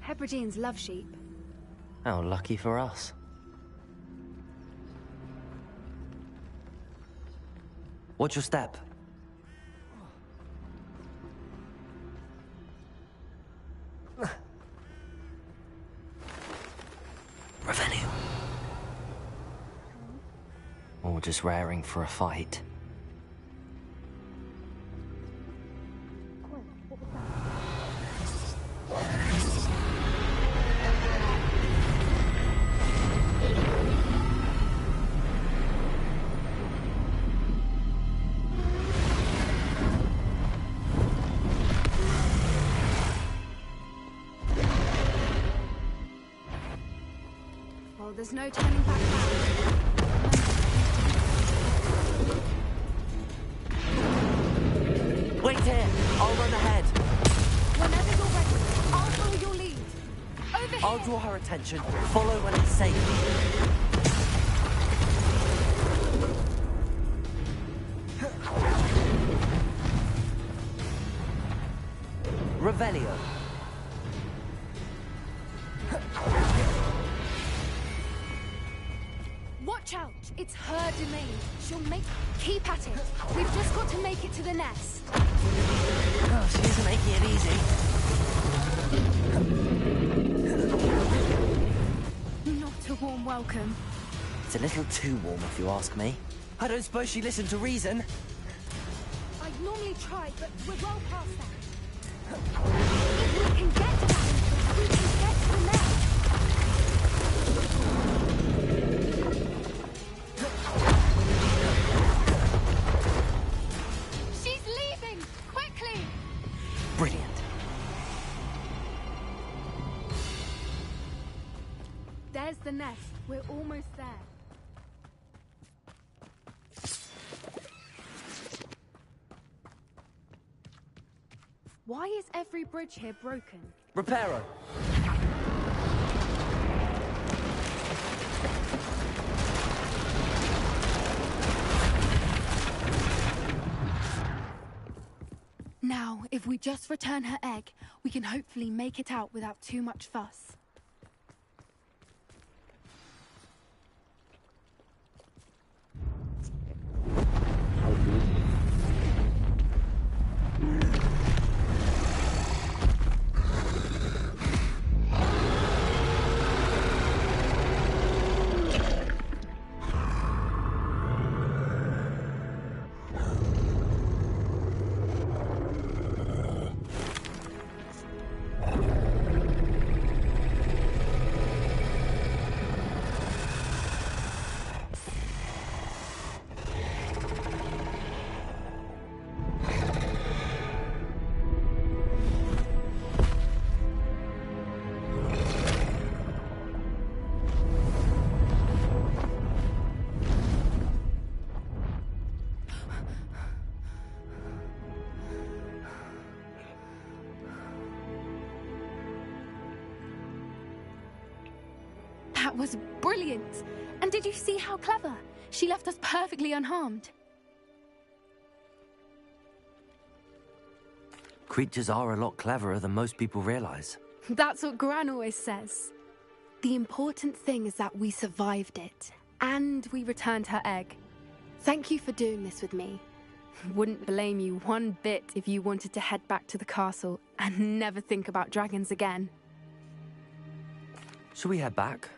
Hebrideans love sheep. How lucky for us. Watch your step. Revelio. Or just raring for a fight. Well, there's no turning back now. Wait here! I'll run ahead. Whenever you're ready, I'll follow your lead. Over here! I'll draw her attention. Follow when it's safe. Revelio. Watch out! It's her domain. She'll make... Keep at it. We've just got to make it to the nest. Oh, she isn't making it easy. Not a warm welcome. It's a little too warm, if you ask me. I don't suppose she listened to reason. I'd normally try, but we're well past that. If we can get to that, we can get to the nest. She's leaving! Quickly! Brilliant. There's the nest. We're almost there. Why is every bridge here broken? Reparo. Now, if we just return her egg, we can hopefully make it out without too much fuss. That was brilliant! And did you see how clever? She left us perfectly unharmed. Creatures are a lot cleverer than most people realize. That's what Gran always says. The important thing is that we survived it, and we returned her egg. Thank you for doing this with me. Wouldn't blame you one bit if you wanted to head back to the castle and never think about dragons again. Shall we head back?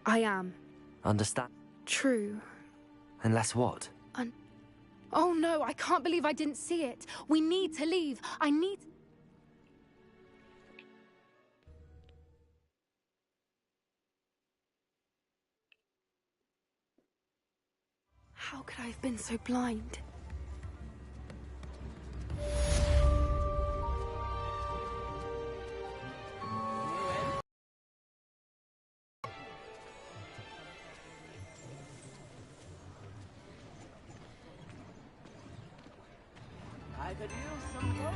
I am. Understand? True. Unless what? Oh no, I can't believe I didn't see it. We need to leave. I need... How could I have been so blind? I could use some gold.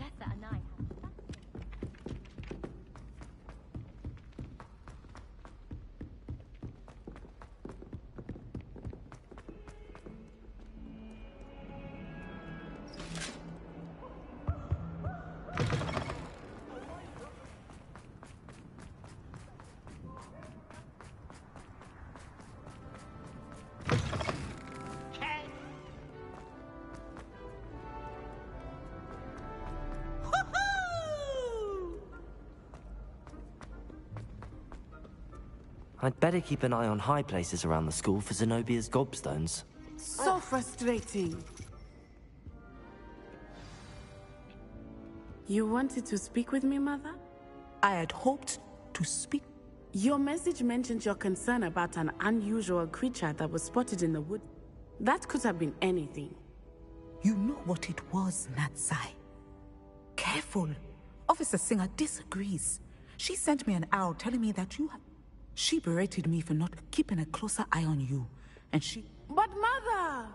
Professor and I have... I'd better keep an eye on high places around the school for Zenobia's gobstones. So frustrating. You wanted to speak with me, Mother? I had hoped to speak. Your message mentioned your concern about an unusual creature that was spotted in the wood. That could have been anything. You know what it was, Natsai. Careful. Officer Singer disagrees. She sent me an owl telling me that you have... She berated me for not keeping a closer eye on you, and she... But Mother!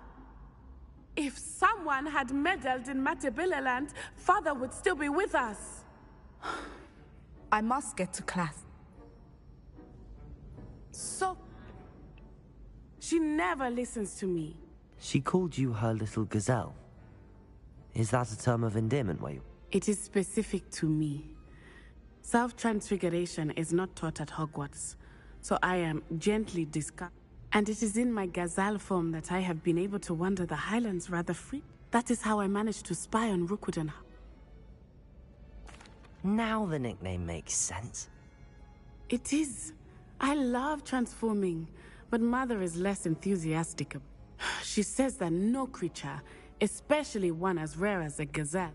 If someone had meddled in Matabeleland, Father would still be with us. I must get to class. So... She never listens to me. She called you her little gazelle. Is that a term of endearment, where you... It is specific to me. Self-transfiguration is not taught at Hogwarts, so I am gently discussed. And it is in my gazelle form that I have been able to wander the Highlands rather free. That is how I managed to spy on Rookwood and... Now the nickname makes sense. It is. I love transforming, but Mother is less enthusiastic. She says that no creature, especially one as rare as a gazelle...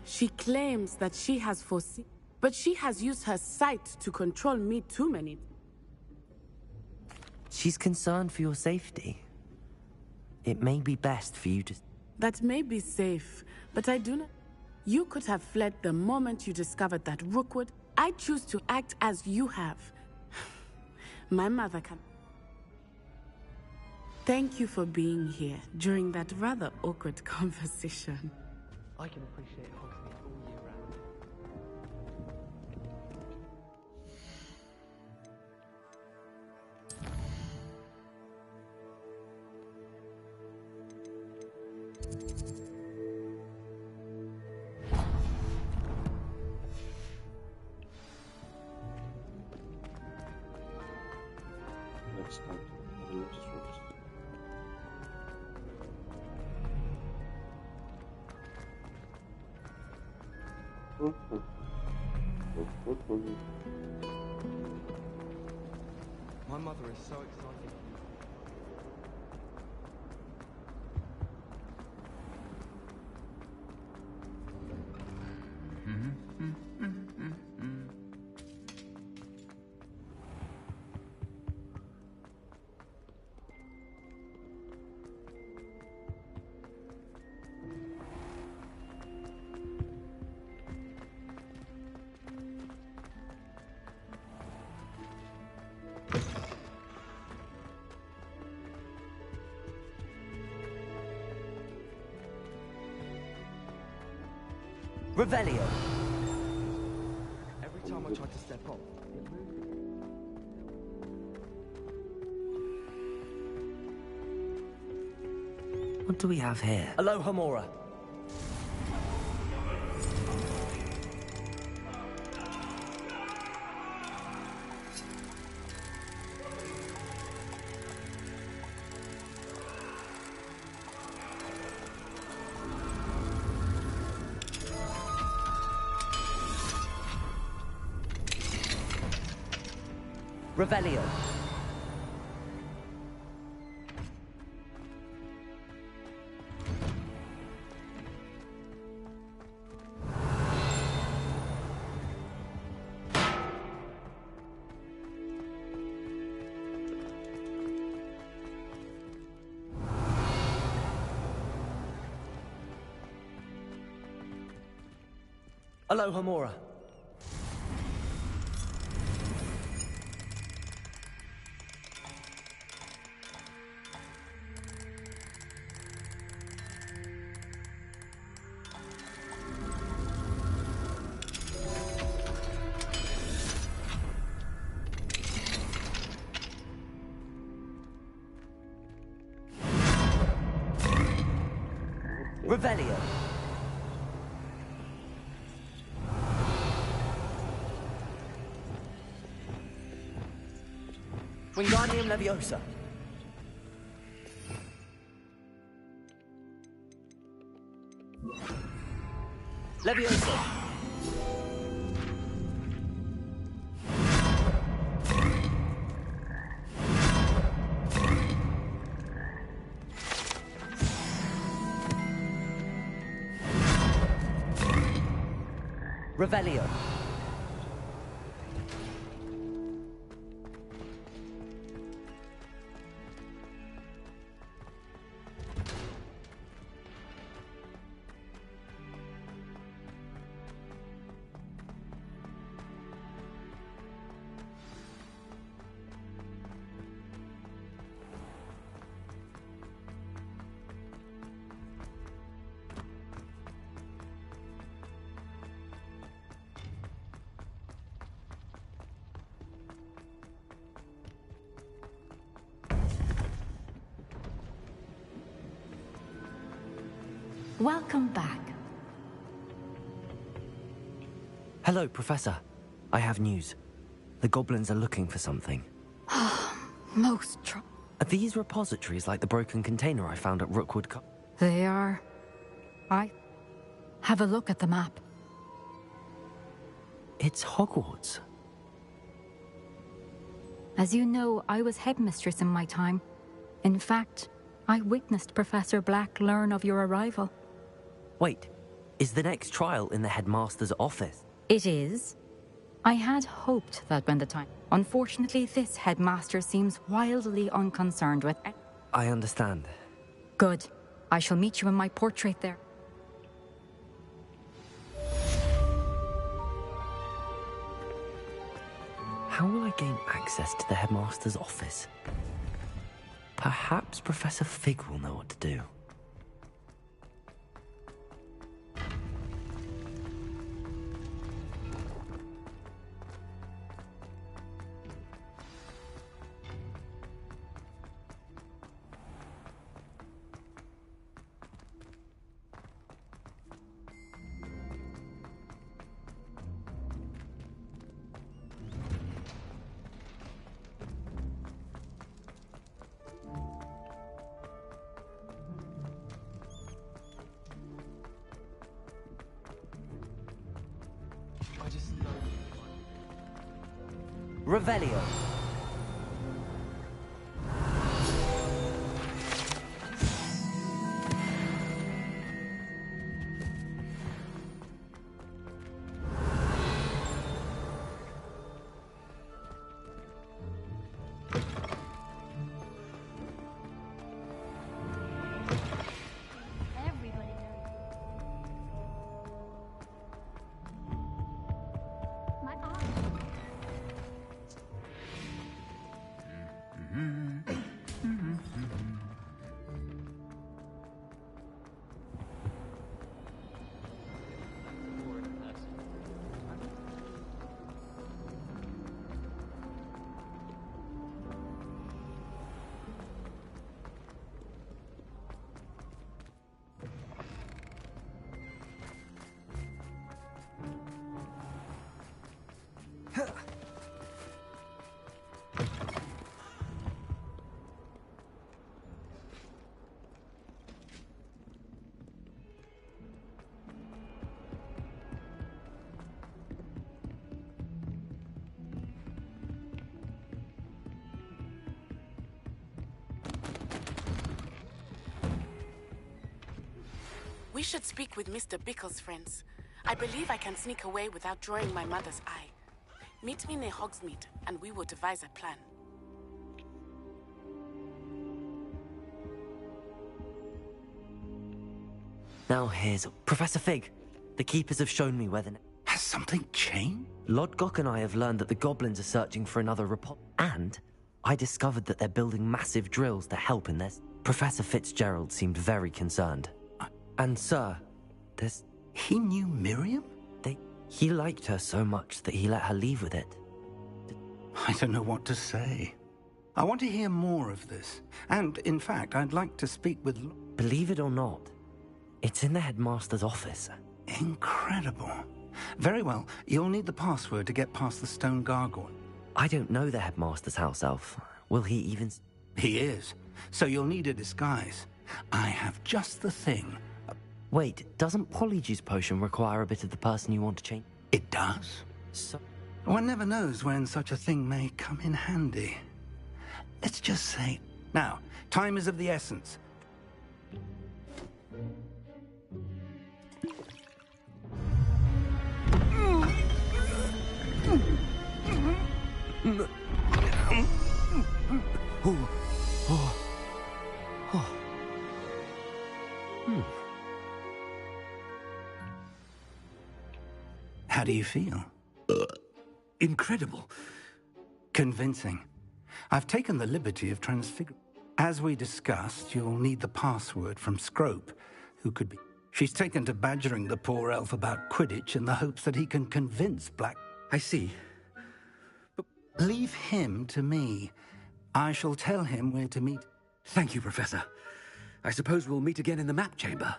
She claims that she has foreseen... But she has used her sight to control me too many. She's concerned for your safety. It may be best for you to... That may be safe, but I do not... You could have fled the moment you discovered that Rookwood. I choose to act as you have. My mother can... Thank you for being here during that rather awkward conversation. I can appreciate Hogsmeade all year round. Next time. My mother is so excited. Revelio! Every time I try to step up, it moves. What do we have here? Aloha Mora. Revelio. Aloha Mora. Revelio. Wingardium Leviosa. Leviosa. Revelio. Welcome back. Hello, Professor. I have news. The goblins are looking for something. Most Are these repositories like the broken container I found at Rookwood They are. Have a look at the map. It's Hogwarts. As you know, I was headmistress in my time. In fact, I witnessed Professor Black learn of your arrival. Wait, is the next trial in the headmaster's office? It is. I had hoped that when the time... Unfortunately, this headmaster seems wildly unconcerned with... I understand. Good. I shall meet you in my portrait there. How will I gain access to the headmaster's office? Perhaps Professor Fig will know what to do. Revelio. We should speak with Mr. Bickle's friends. I believe I can sneak away without drawing my mother's eye. Meet me near Hogsmeade, and we will devise a plan. Now here's Professor Fig. The keepers have shown me where the... Has something changed? Lodgok and I have learned that the goblins are searching for another and I discovered that they're building massive drills to help in this. Professor Fitzgerald seemed very concerned. And sir, there's... He knew Miriam? He liked her so much that he let her leave with it. I don't know what to say. I want to hear more of this. And, in fact, I'd like to speak with... Believe it or not, It's in the headmaster's office. Incredible. Very well. You'll need the password to get past the stone gargoyle. I don't know the headmaster's house elf. Will he even... He is. So you'll need a disguise. I have just the thing. Wait, doesn't Polyjuice Potion require a bit of the person you want to change? It does. So... One never knows when such a thing may come in handy. Let's just say... Now, time is of the essence. How do you feel? Incredible. Convincing. I've taken the liberty of transfiguring. As we discussed, you'll need the password from Scrope, who could be... She's taken to badgering the poor elf about Quidditch in the hopes that he can convince Black... I see. But leave him to me. I shall tell him where to meet. Thank you, Professor. I suppose we'll meet again in the map chamber.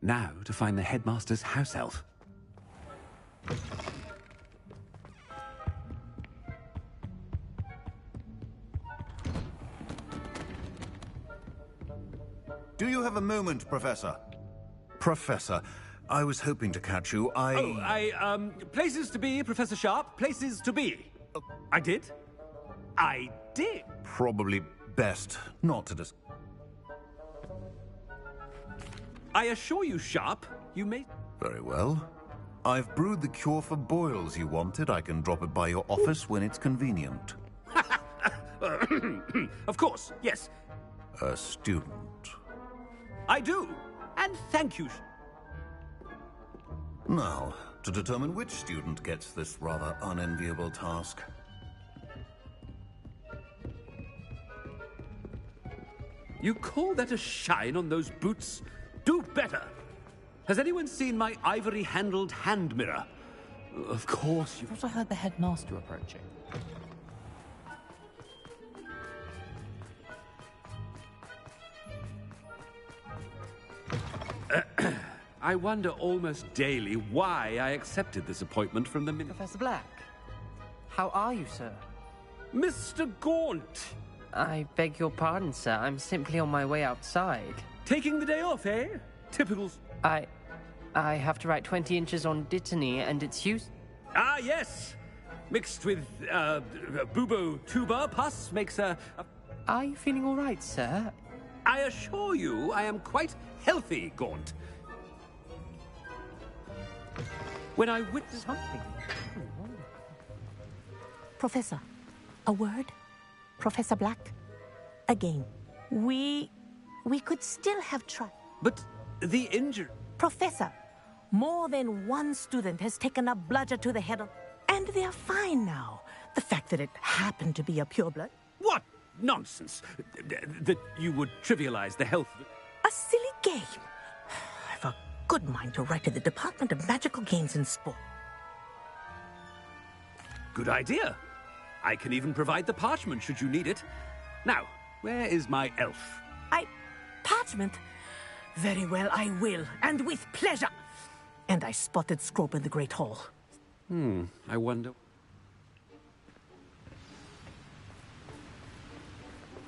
Now to find the headmaster's house elf. Do you have a moment, Professor? Professor, I was hoping to catch you. Places to be, Professor Sharp. Places to be. I did? I did. Probably best not to discuss. I assure you, Sharp, you may... Very well. I've brewed the cure for boils you wanted. I can drop it by your office when it's convenient. Of course, yes. A student. I do. And thank you. Now, to determine which student gets this rather unenviable task. You call that a shine on those boots? Do better. Has anyone seen my ivory-handled hand mirror? Of course you... I thought I heard the headmaster approaching. I wonder almost daily why I accepted this appointment from the Professor Black, how are you, sir? Mr. Gaunt! I beg your pardon, sir. I'm simply on my way outside. Taking the day off, eh? Typical... I have to write 20 inches on Dittany, and it's use... Ah, yes! Mixed with, bubo tuba pus makes a... Are you feeling all right, sir? I assure you I am quite healthy, Gaunt. When I witnessed something... Professor, a word? Professor Black? Again, we could still have tried. But the injury... Professor, more than one student has taken a bludger to the head of... And they're fine now. The fact that it happened to be a pureblood... What nonsense! That you would trivialize the health... A silly game. I've a good mind to write to the Department of Magical Games and Sport. Good idea. I can even provide the parchment should you need it. Now, where is my elf? Parchment? Very well, I will, and with pleasure. And I spotted Scrope in the Great Hall. I wonder...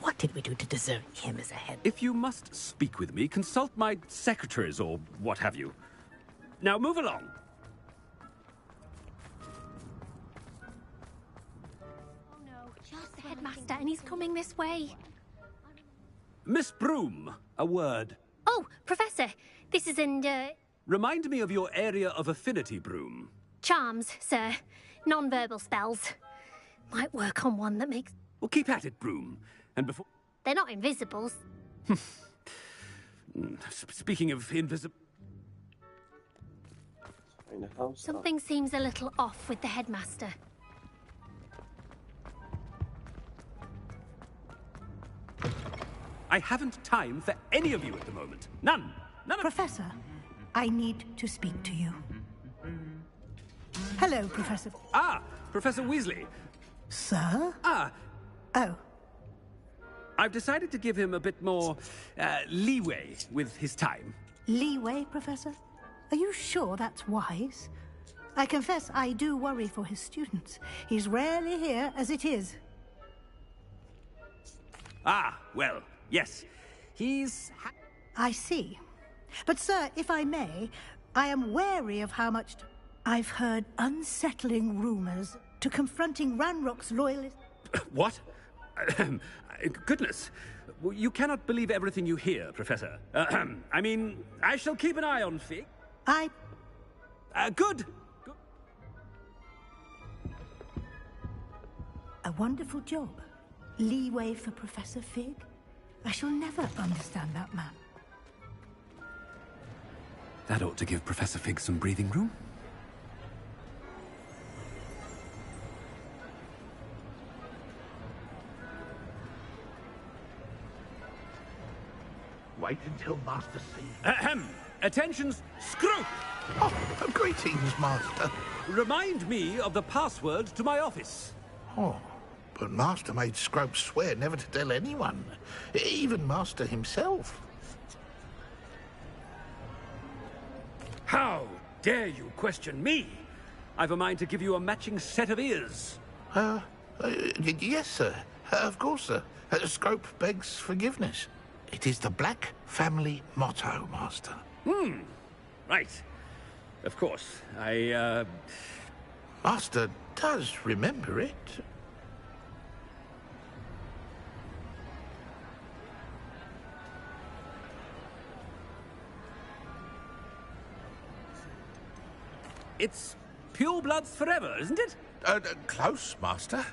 What did we do to deserve him as a head? If you must speak with me, consult my secretaries or what have you. Now move along. Oh no, just the headmaster, and he's coming this way. Miss Broom, a word. Oh, Professor, this is in, Remind me of your area of affinity, Broom. charms, sir. Non-verbal spells. Might work on one that makes... Well, keep at it, Broom. And before... They're not invisibles. Speaking of invisible... Something seems a little off with the headmaster. I haven't time for any of you at the moment. None. None of... Professor, I need to speak to you. Hello, Professor. Ah, Professor Weasley. Sir? Ah. Oh. I've decided to give him a bit more leeway with his time. Leeway, Professor? Are you sure that's wise? I confess I do worry for his students. He's rarely here as it is. Ah, well, yes. He's... I see. But, sir, if I may, I am wary of how much... I've heard unsettling rumors to confronting Ranrock's loyalists. What? Goodness. You cannot believe everything you hear, Professor. I mean, I shall keep an eye on Fig. Good. A wonderful job. Leeway for Professor Fig. I shall never understand that man. That ought to give Professor Fig some breathing room. Wait until Master sees. Ahem! Attention, Scrope! Oh, greetings, Master. Remind me of the password to my office. Oh, but Master made Scrope swear never to tell anyone, even Master himself. How dare you question me? I've a mind to give you a matching set of ears. Yes, sir. Of course, sir. Scrope begs forgiveness. It is the Black family motto, Master. Right. Of course. Master does remember it. It's pure bloods forever, isn't it? Close, Master.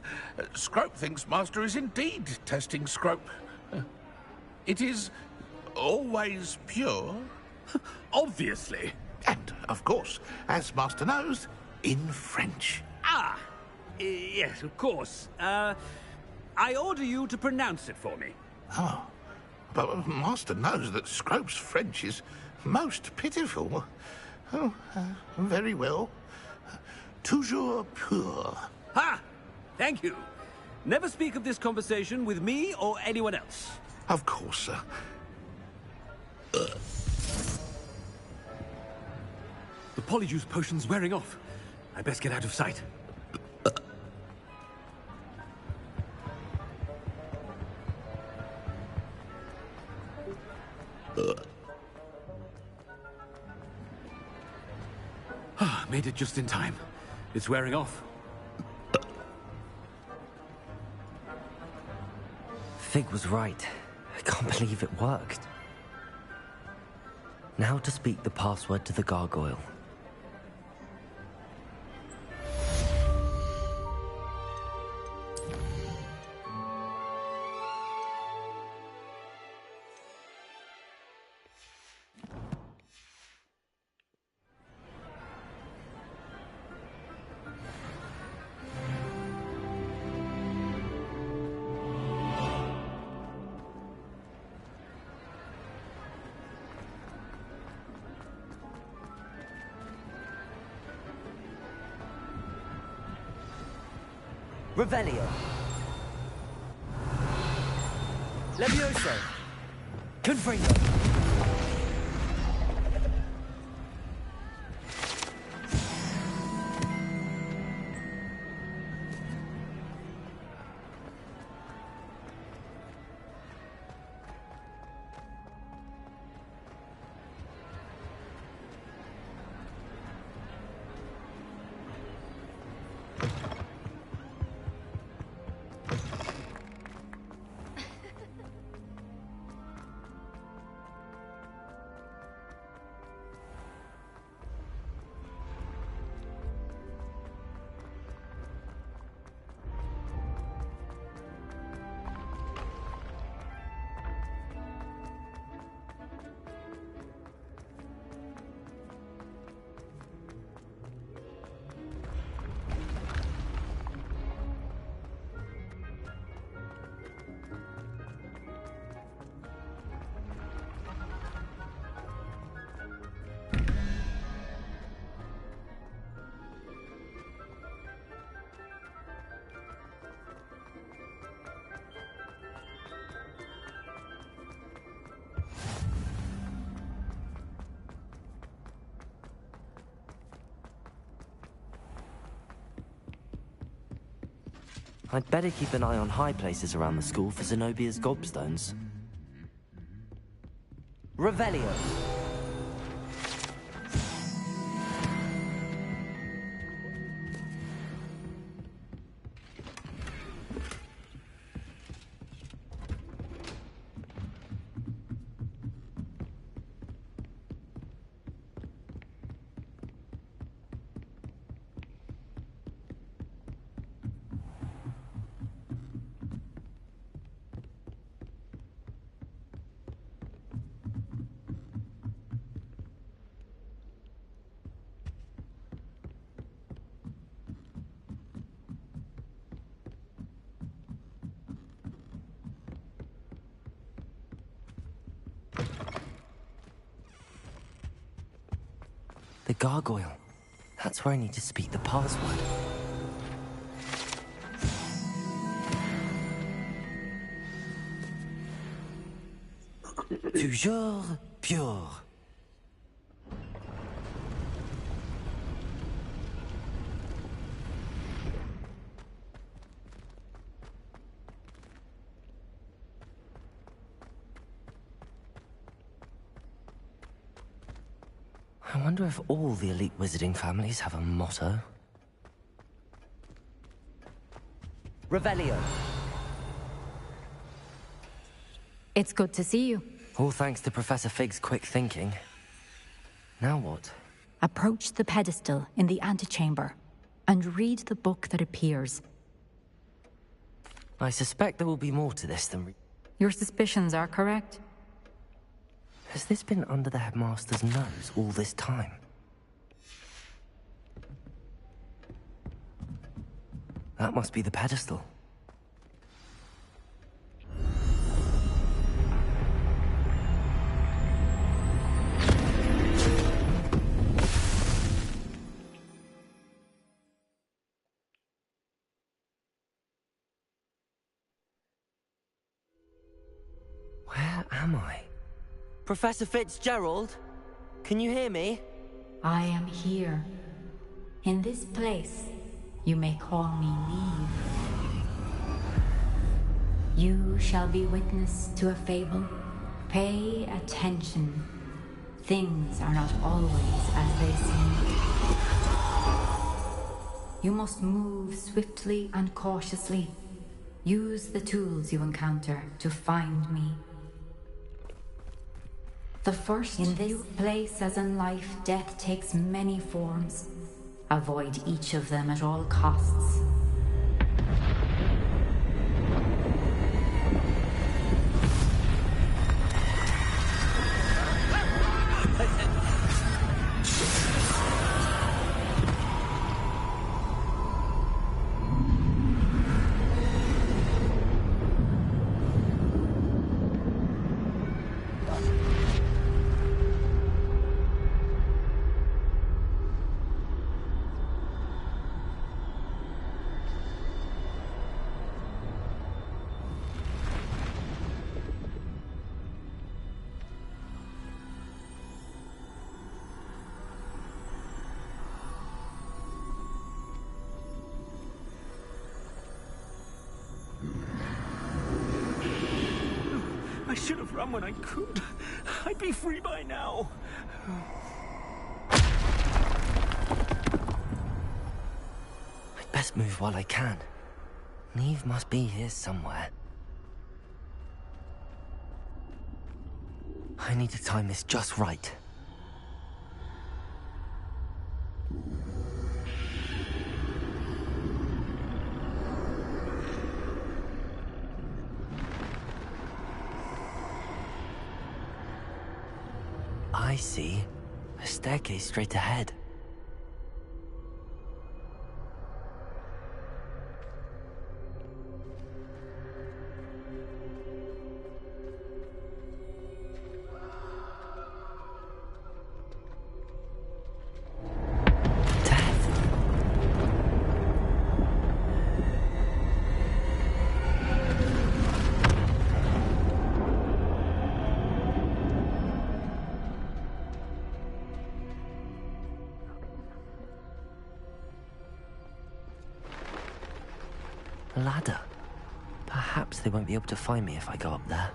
Scrope thinks Master is indeed testing Scrope. It is always pure. Obviously. And, of course, as Master knows, in French. Ah! Yes, of course. I order you to pronounce it for me. Oh. But Master knows that Scrope's French is most pitiful. Oh, very well. Toujours pur. Ha! Thank you. Never speak of this conversation with me or anyone else. Of course, sir. The polyjuice potion's wearing off. I best get out of sight. Made it just in time. It's wearing off. Fig was right. I can't believe it worked. Now to speak the password to the gargoyle. Revelio. Levioso. Confringo. I'd better keep an eye on high places around the school for Zenobia's gobstones. Revelio. The gargoyle. That's where I need to speak the password. Toujours pure. I wonder if all the elite wizarding families have a motto. Revelio. It's good to see you. All thanks to Professor Fig's quick thinking. Now what? Approach the pedestal in the antechamber and read the book that appears. I suspect there will be more to this than... Your suspicions are correct. Has this been under the headmaster's nose all this time? That must be the pedestal. Where am I? Professor Fitzgerald? Can you hear me? I am here. In this place, you may call me Neve. You shall be witness to a fable. Pay attention. Things are not always as they seem. You must move swiftly and cautiously. Use the tools you encounter to find me. The first in this place, as in life, death takes many forms. Avoid each of them at all costs. I should have run when I could. I'd be free by now. I'd best move while I can. Neve must be here somewhere. I need to time this just right. I see. A staircase straight ahead. ladder. Perhaps they won't be able to find me if I go up there.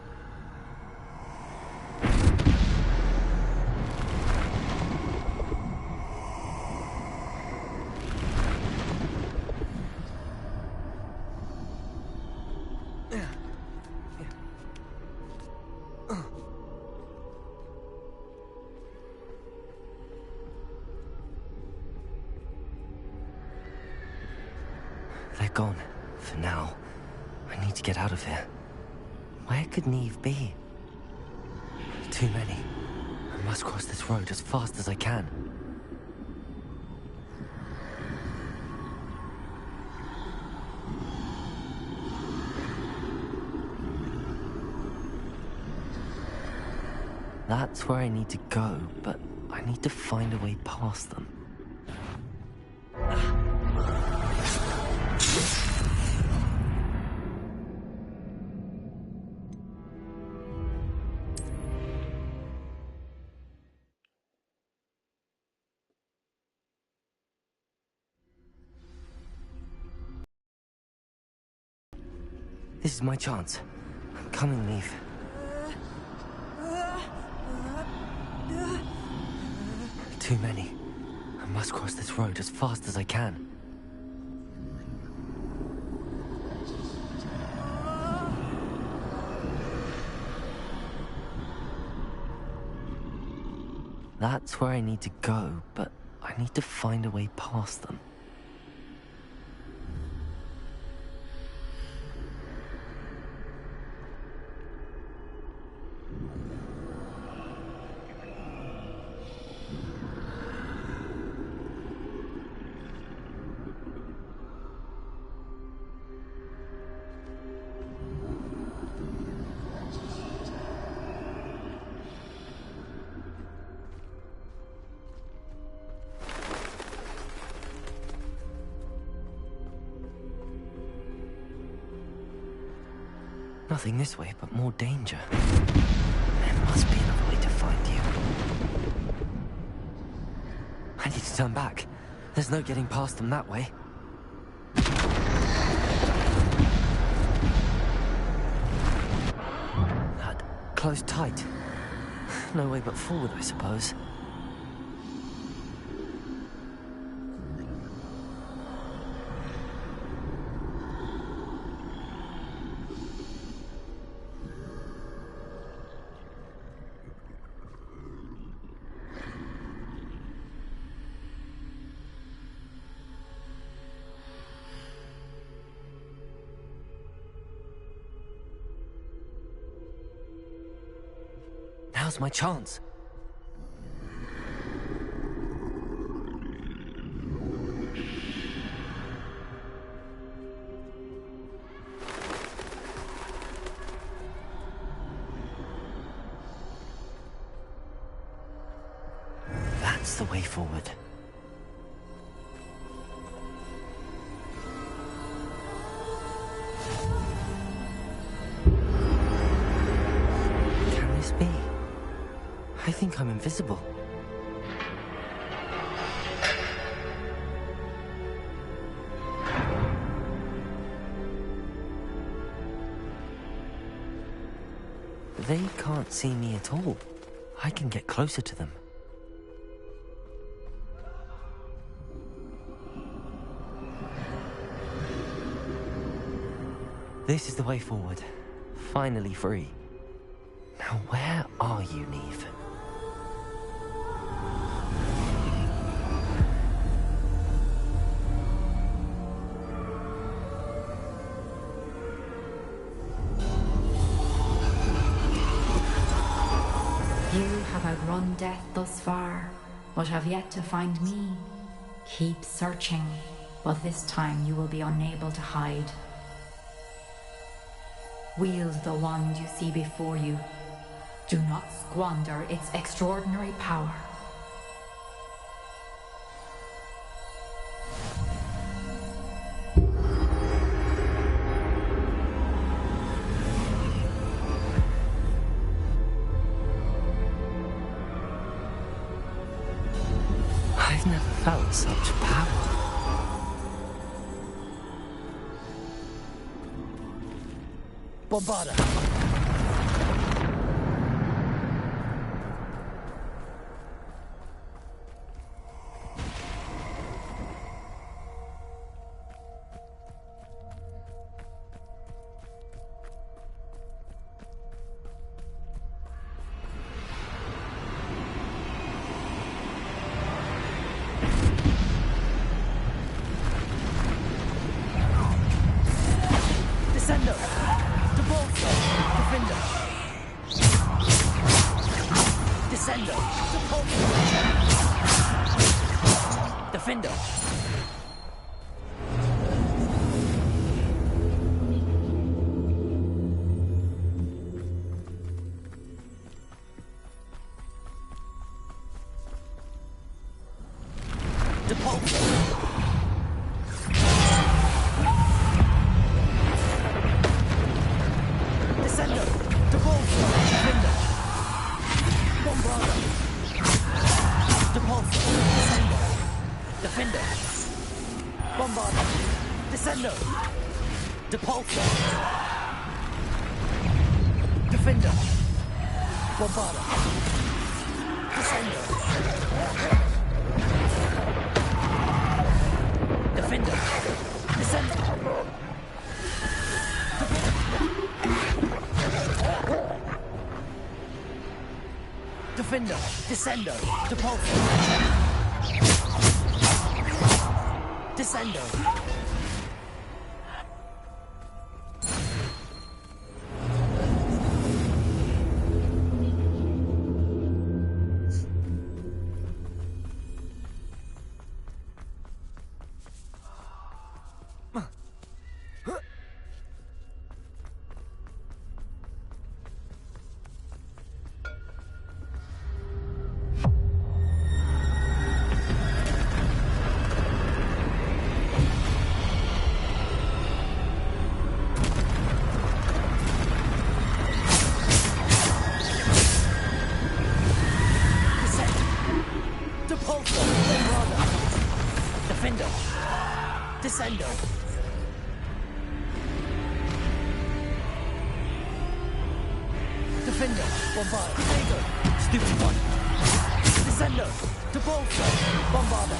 They're gone, for now. I need to get out of here. Where could Neve be? Too many. I must cross this road as fast as I can. That's where I need to go, but I need to find a way past them. This is my chance. I'm coming, Neve. Too many. I must cross this road as fast as I can. That's where I need to go, but I need to find a way past them. Nothing this way, but more danger. There must be another way to find you. I need to turn back. There's no getting past them that way. That closed tight. No way but forward, I suppose. Now's my chance. That's the way forward. Can this be? I think I'm invisible. They can't see me at all. I can get closer to them. This is the way forward. Finally free. Now where are you, Neve? You have outrun death thus far, but have yet to find me. Keep searching, but this time you will be unable to hide. Wield the wand you see before you. Do not squander its extraordinary power. I've never felt such power. Bombarda. Descendo. To bolster. Defender. Descendo. To bolster. Defender. Descendo. To bolster. Defender. Bombarda. Depulso. Descendo. Defender. Bombarda. Descendo. Depulso. Defender. Bombarda. Descendo. Defender. Descendo. Defender, Descendo, Depulso. Descendo. Depulso, Bombarda. Defender. Descendo. Defender. Bombarda. Descendo. Stupid one. Descendo. Depulso. Bombarda.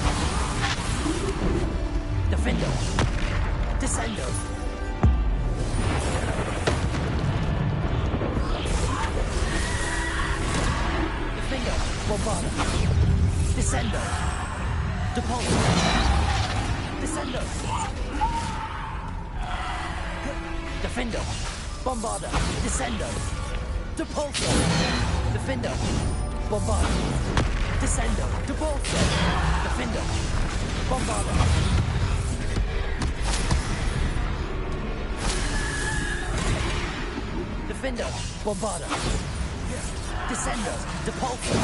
Defender. Descendo. Defender. Bombarda. Descendo. Depulso. Descendo. Defender. Bombarda. Descendo. Depulso. Defender. Bombarda. Descendo. Depulso. Defender. Bombarda. Defender. Bombarda. Descendo. Depulso.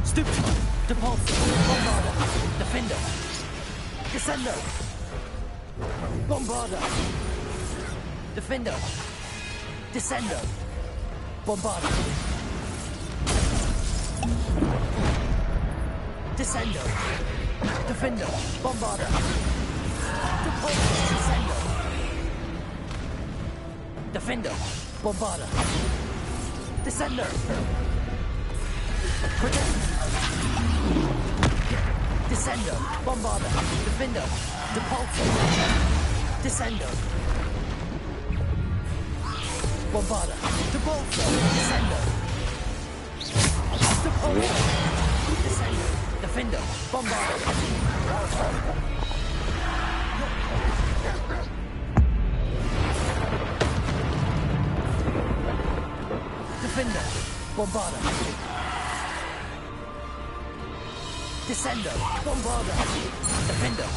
Stupid. Depulso. Bombarda. Defender. Descendo. Bombarda. Defender. Descendo. Bombarda. Descendo. Defender. Bombarda. Depulso. Descendo. Defender. Bombarda. Descendo. Protect. Descendo. Bombarda. Defender. Depulso. Descendo. Bombarda. Depulso. Descendo. Depulso. Descendo. Defender. Bombarda. Defender. Bombarda. Descendo. Bombarda. Defender.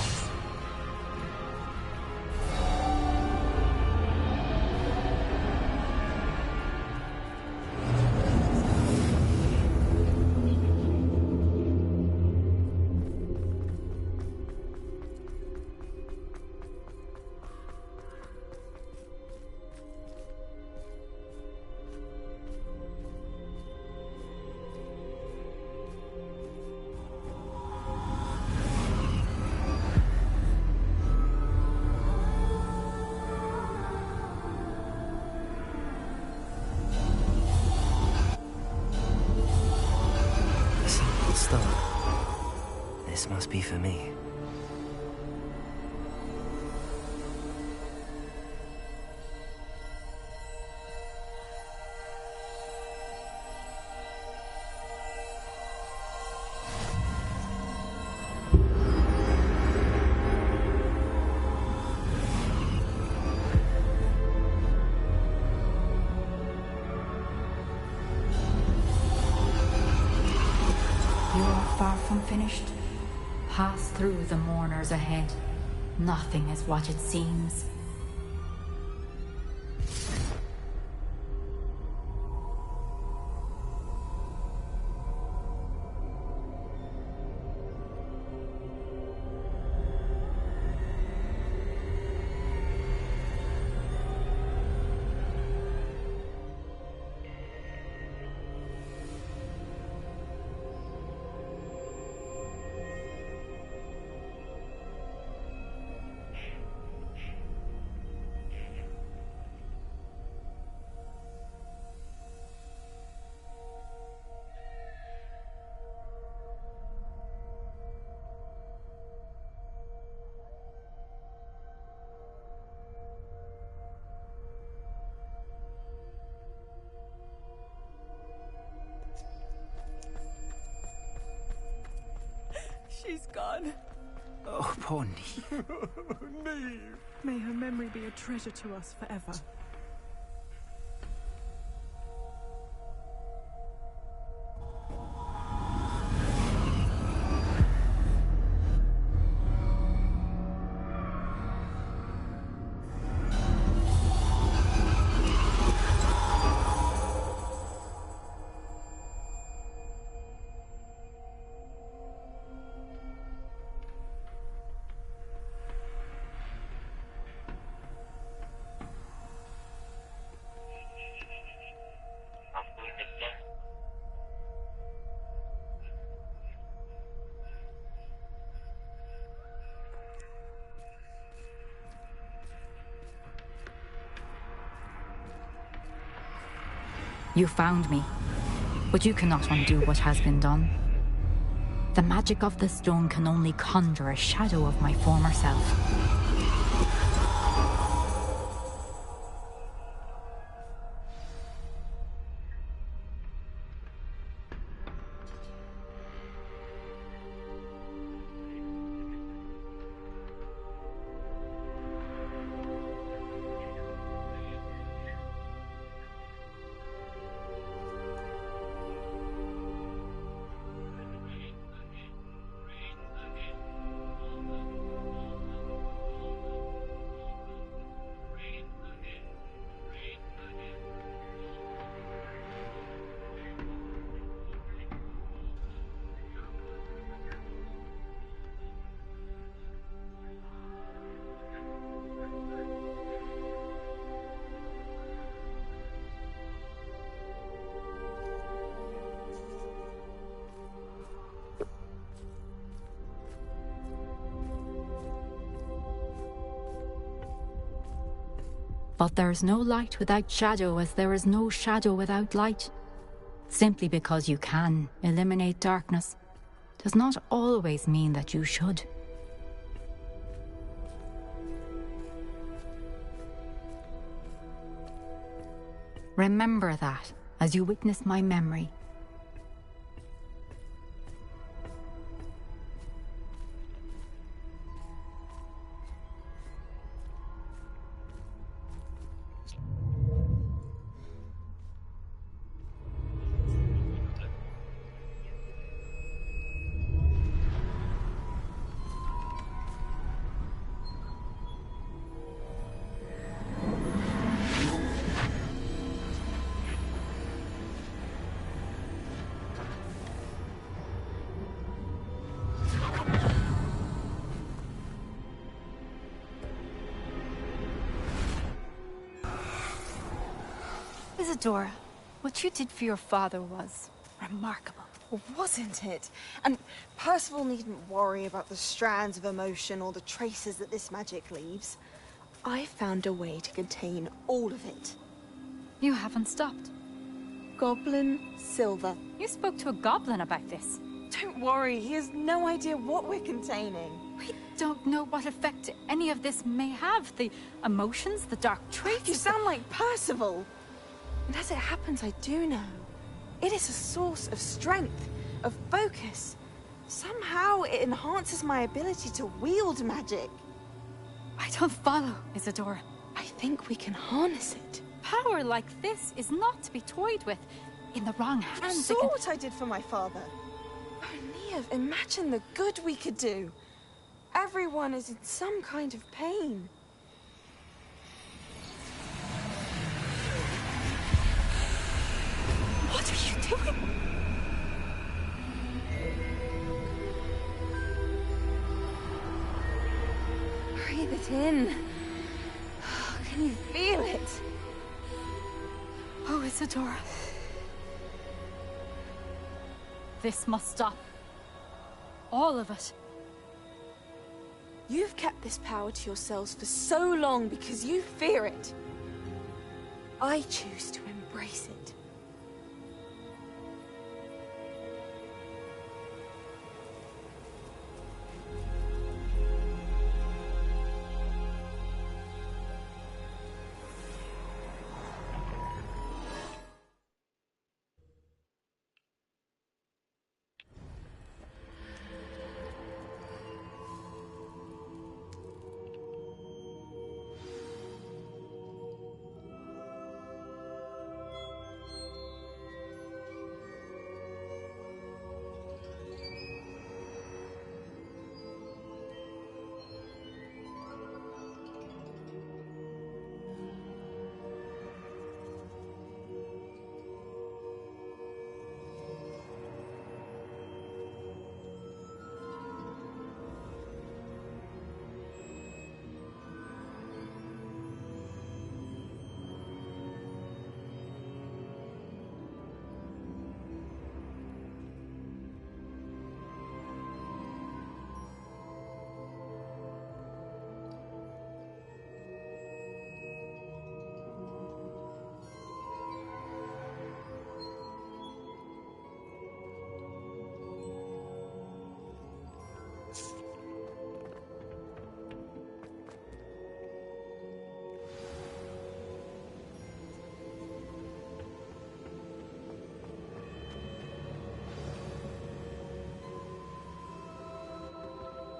for me. Far from finished. Pass through the mourners ahead. Nothing is what it seems. She's gone. Oh, poor Neve. Neve. May her memory be a treasure to us forever. You found me, but you cannot undo what has been done. The magic of the stone can only conjure a shadow of my former self. But there is no light without shadow, as there is no shadow without light. Simply because you can eliminate darkness does not always mean that you should. Remember that as you witness my memory. Isadora, what you did for your father was remarkable. Well, wasn't it? And Percival needn't worry about the strands of emotion or the traces that this magic leaves. I found a way to contain all of it. You haven't stopped. Goblin silver. You spoke to a goblin about this. Don't worry, he has no idea what we're containing. We don't know what effect any of this may have. The emotions, the dark traits. You sound like Percival. And as it happens, I do know. It is a source of strength, of focus. Somehow it enhances my ability to wield magic. I don't follow, Isadora. I think we can harness it. Power like this is not to be toyed with. In the wrong You hands, saw what I did for my father. Oh, Neve, imagine the good we could do. Everyone is in some kind of pain. What are you doing? Breathe it in. Can you feel it? Oh, Isadora. This must stop. All of it. You've kept this power to yourselves for so long because you fear it. I choose to embrace it.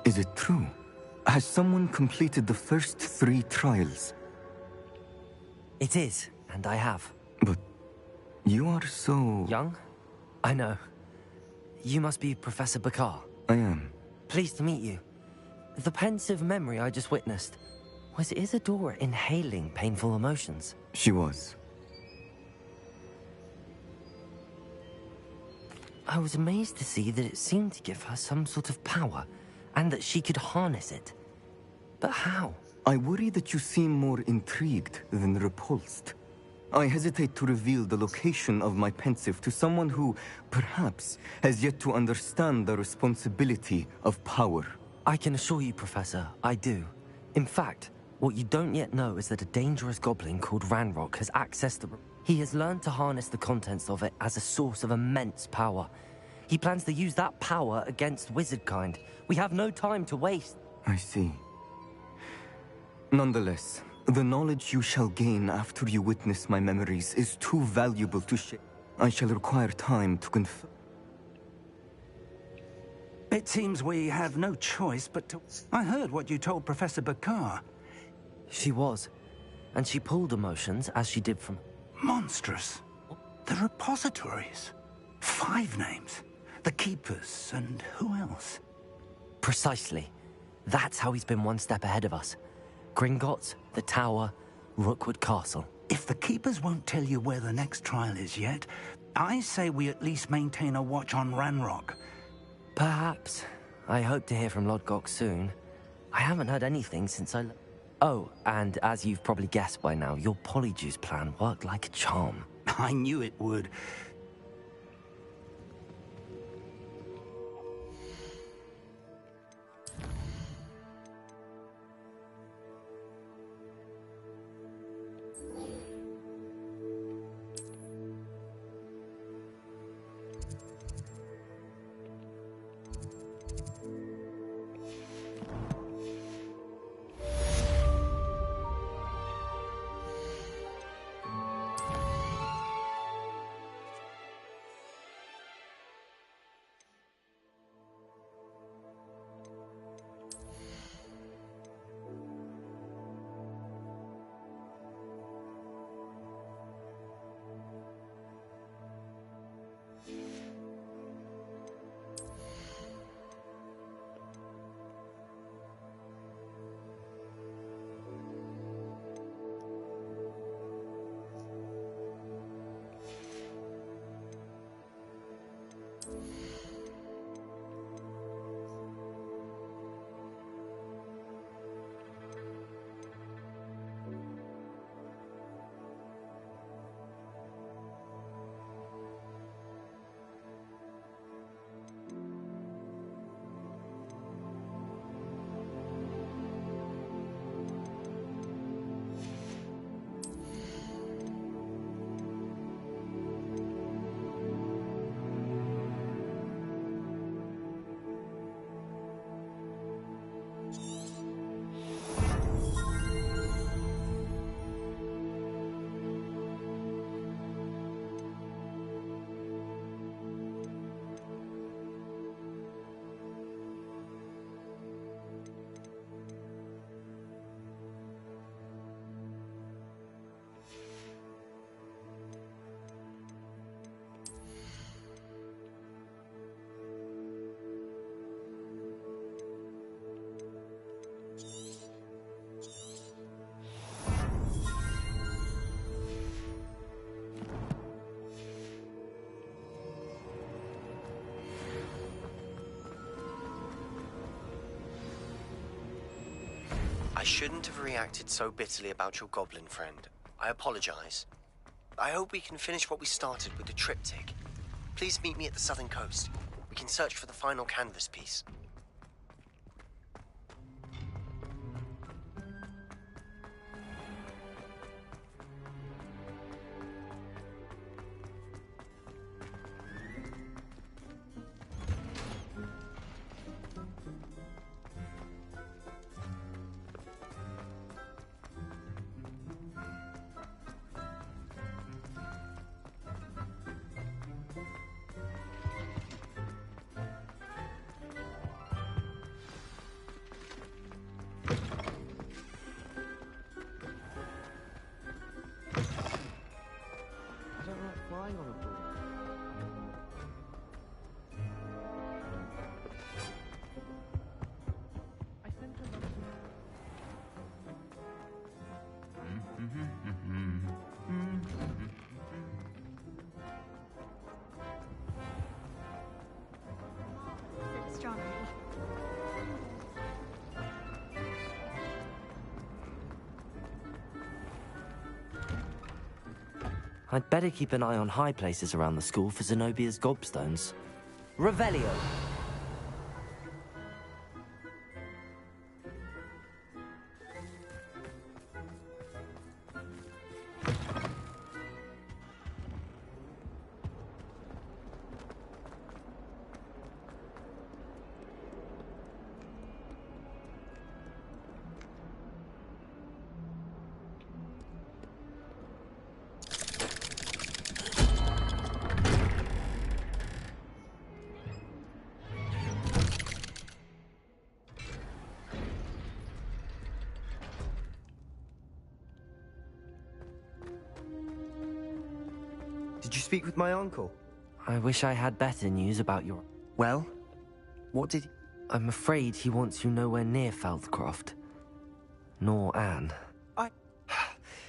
Is it true? Has someone completed the first 3 trials? It is, and I have. But you are so... Young? I know. You must be Professor Bakar. I am. Pleased to meet you. The pensive memory I just witnessed, was Isadora inhaling painful emotions? She was. I was amazed to see that it seemed to give her some sort of power, and that she could harness it. But how? I worry that you seem more intrigued than repulsed. I hesitate to reveal the location of my pensive to someone who, perhaps, has yet to understand the responsibility of power. I can assure you, Professor, I do. In fact, what you don't yet know is that a dangerous goblin called Ranrock has accessed the... He has learned to harness the contents of it as a source of immense power. He plans to use that power against wizardkind. We have no time to waste. I see. Nonetheless, the knowledge you shall gain after you witness my memories is too valuable to share. I shall require time to confirm. It seems we have no choice but to... I heard what you told Professor Bakar. She was. And she pulled emotions as she did from... Monstrous. The repositories. 5 names. The Keepers, and who else? Precisely. That's how he's been one step ahead of us. Gringotts, the Tower, Rookwood Castle. If the Keepers won't tell you where the next trial is yet, I say we at least maintain a watch on Ranrock. Perhaps. I hope to hear from Lodgok soon. I haven't heard anything since I... Oh, and as you've probably guessed by now, your Polyjuice plan worked like a charm. I knew it would. I shouldn't have reacted so bitterly about your goblin friend. I apologize. I hope we can finish what we started with the triptych. Please meet me at the southern coast. We can search for the final canvas piece. Astronomy. I'd better keep an eye on high places around the school for Zenobia's gobstones. Revelio! Did you speak with my uncle? I wish I had better news about your... Well, what did... I'm afraid he wants you nowhere near Feldcroft. Nor Anne.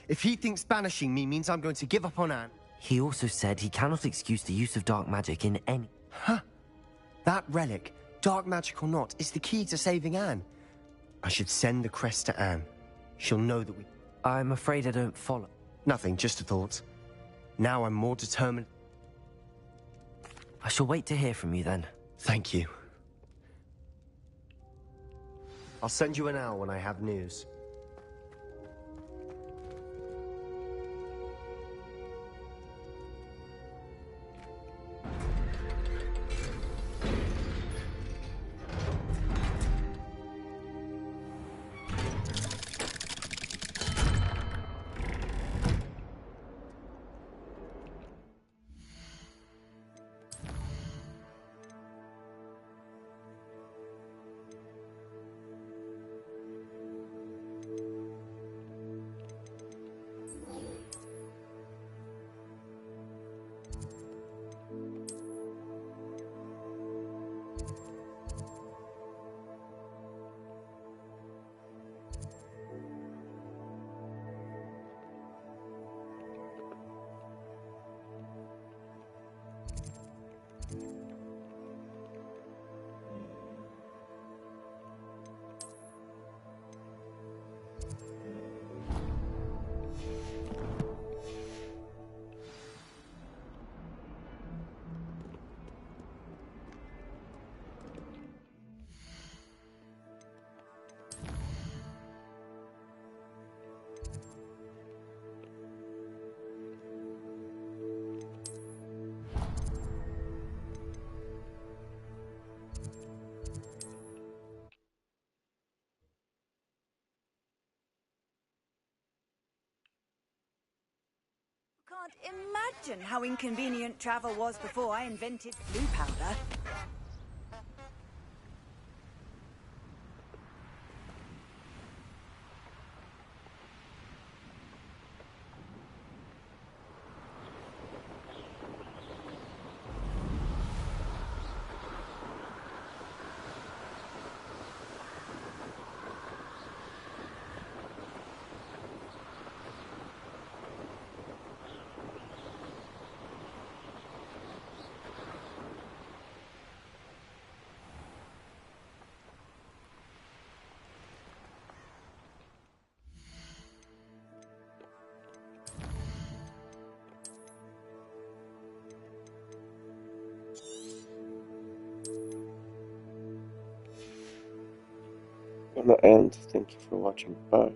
If he thinks banishing me means I'm going to give up on Anne... He also said he cannot excuse the use of dark magic in any... Huh. That relic, dark magic or not, is the key to saving Anne. I should send the crest to Anne. She'll know that we... I'm afraid I don't follow. Nothing, just a thought. Now I'm more determined... I shall wait to hear from you then. Thank you. I'll send you an owl when I have news. Can't imagine how inconvenient travel was before I invented blue powder. And thank you for watching. Bye.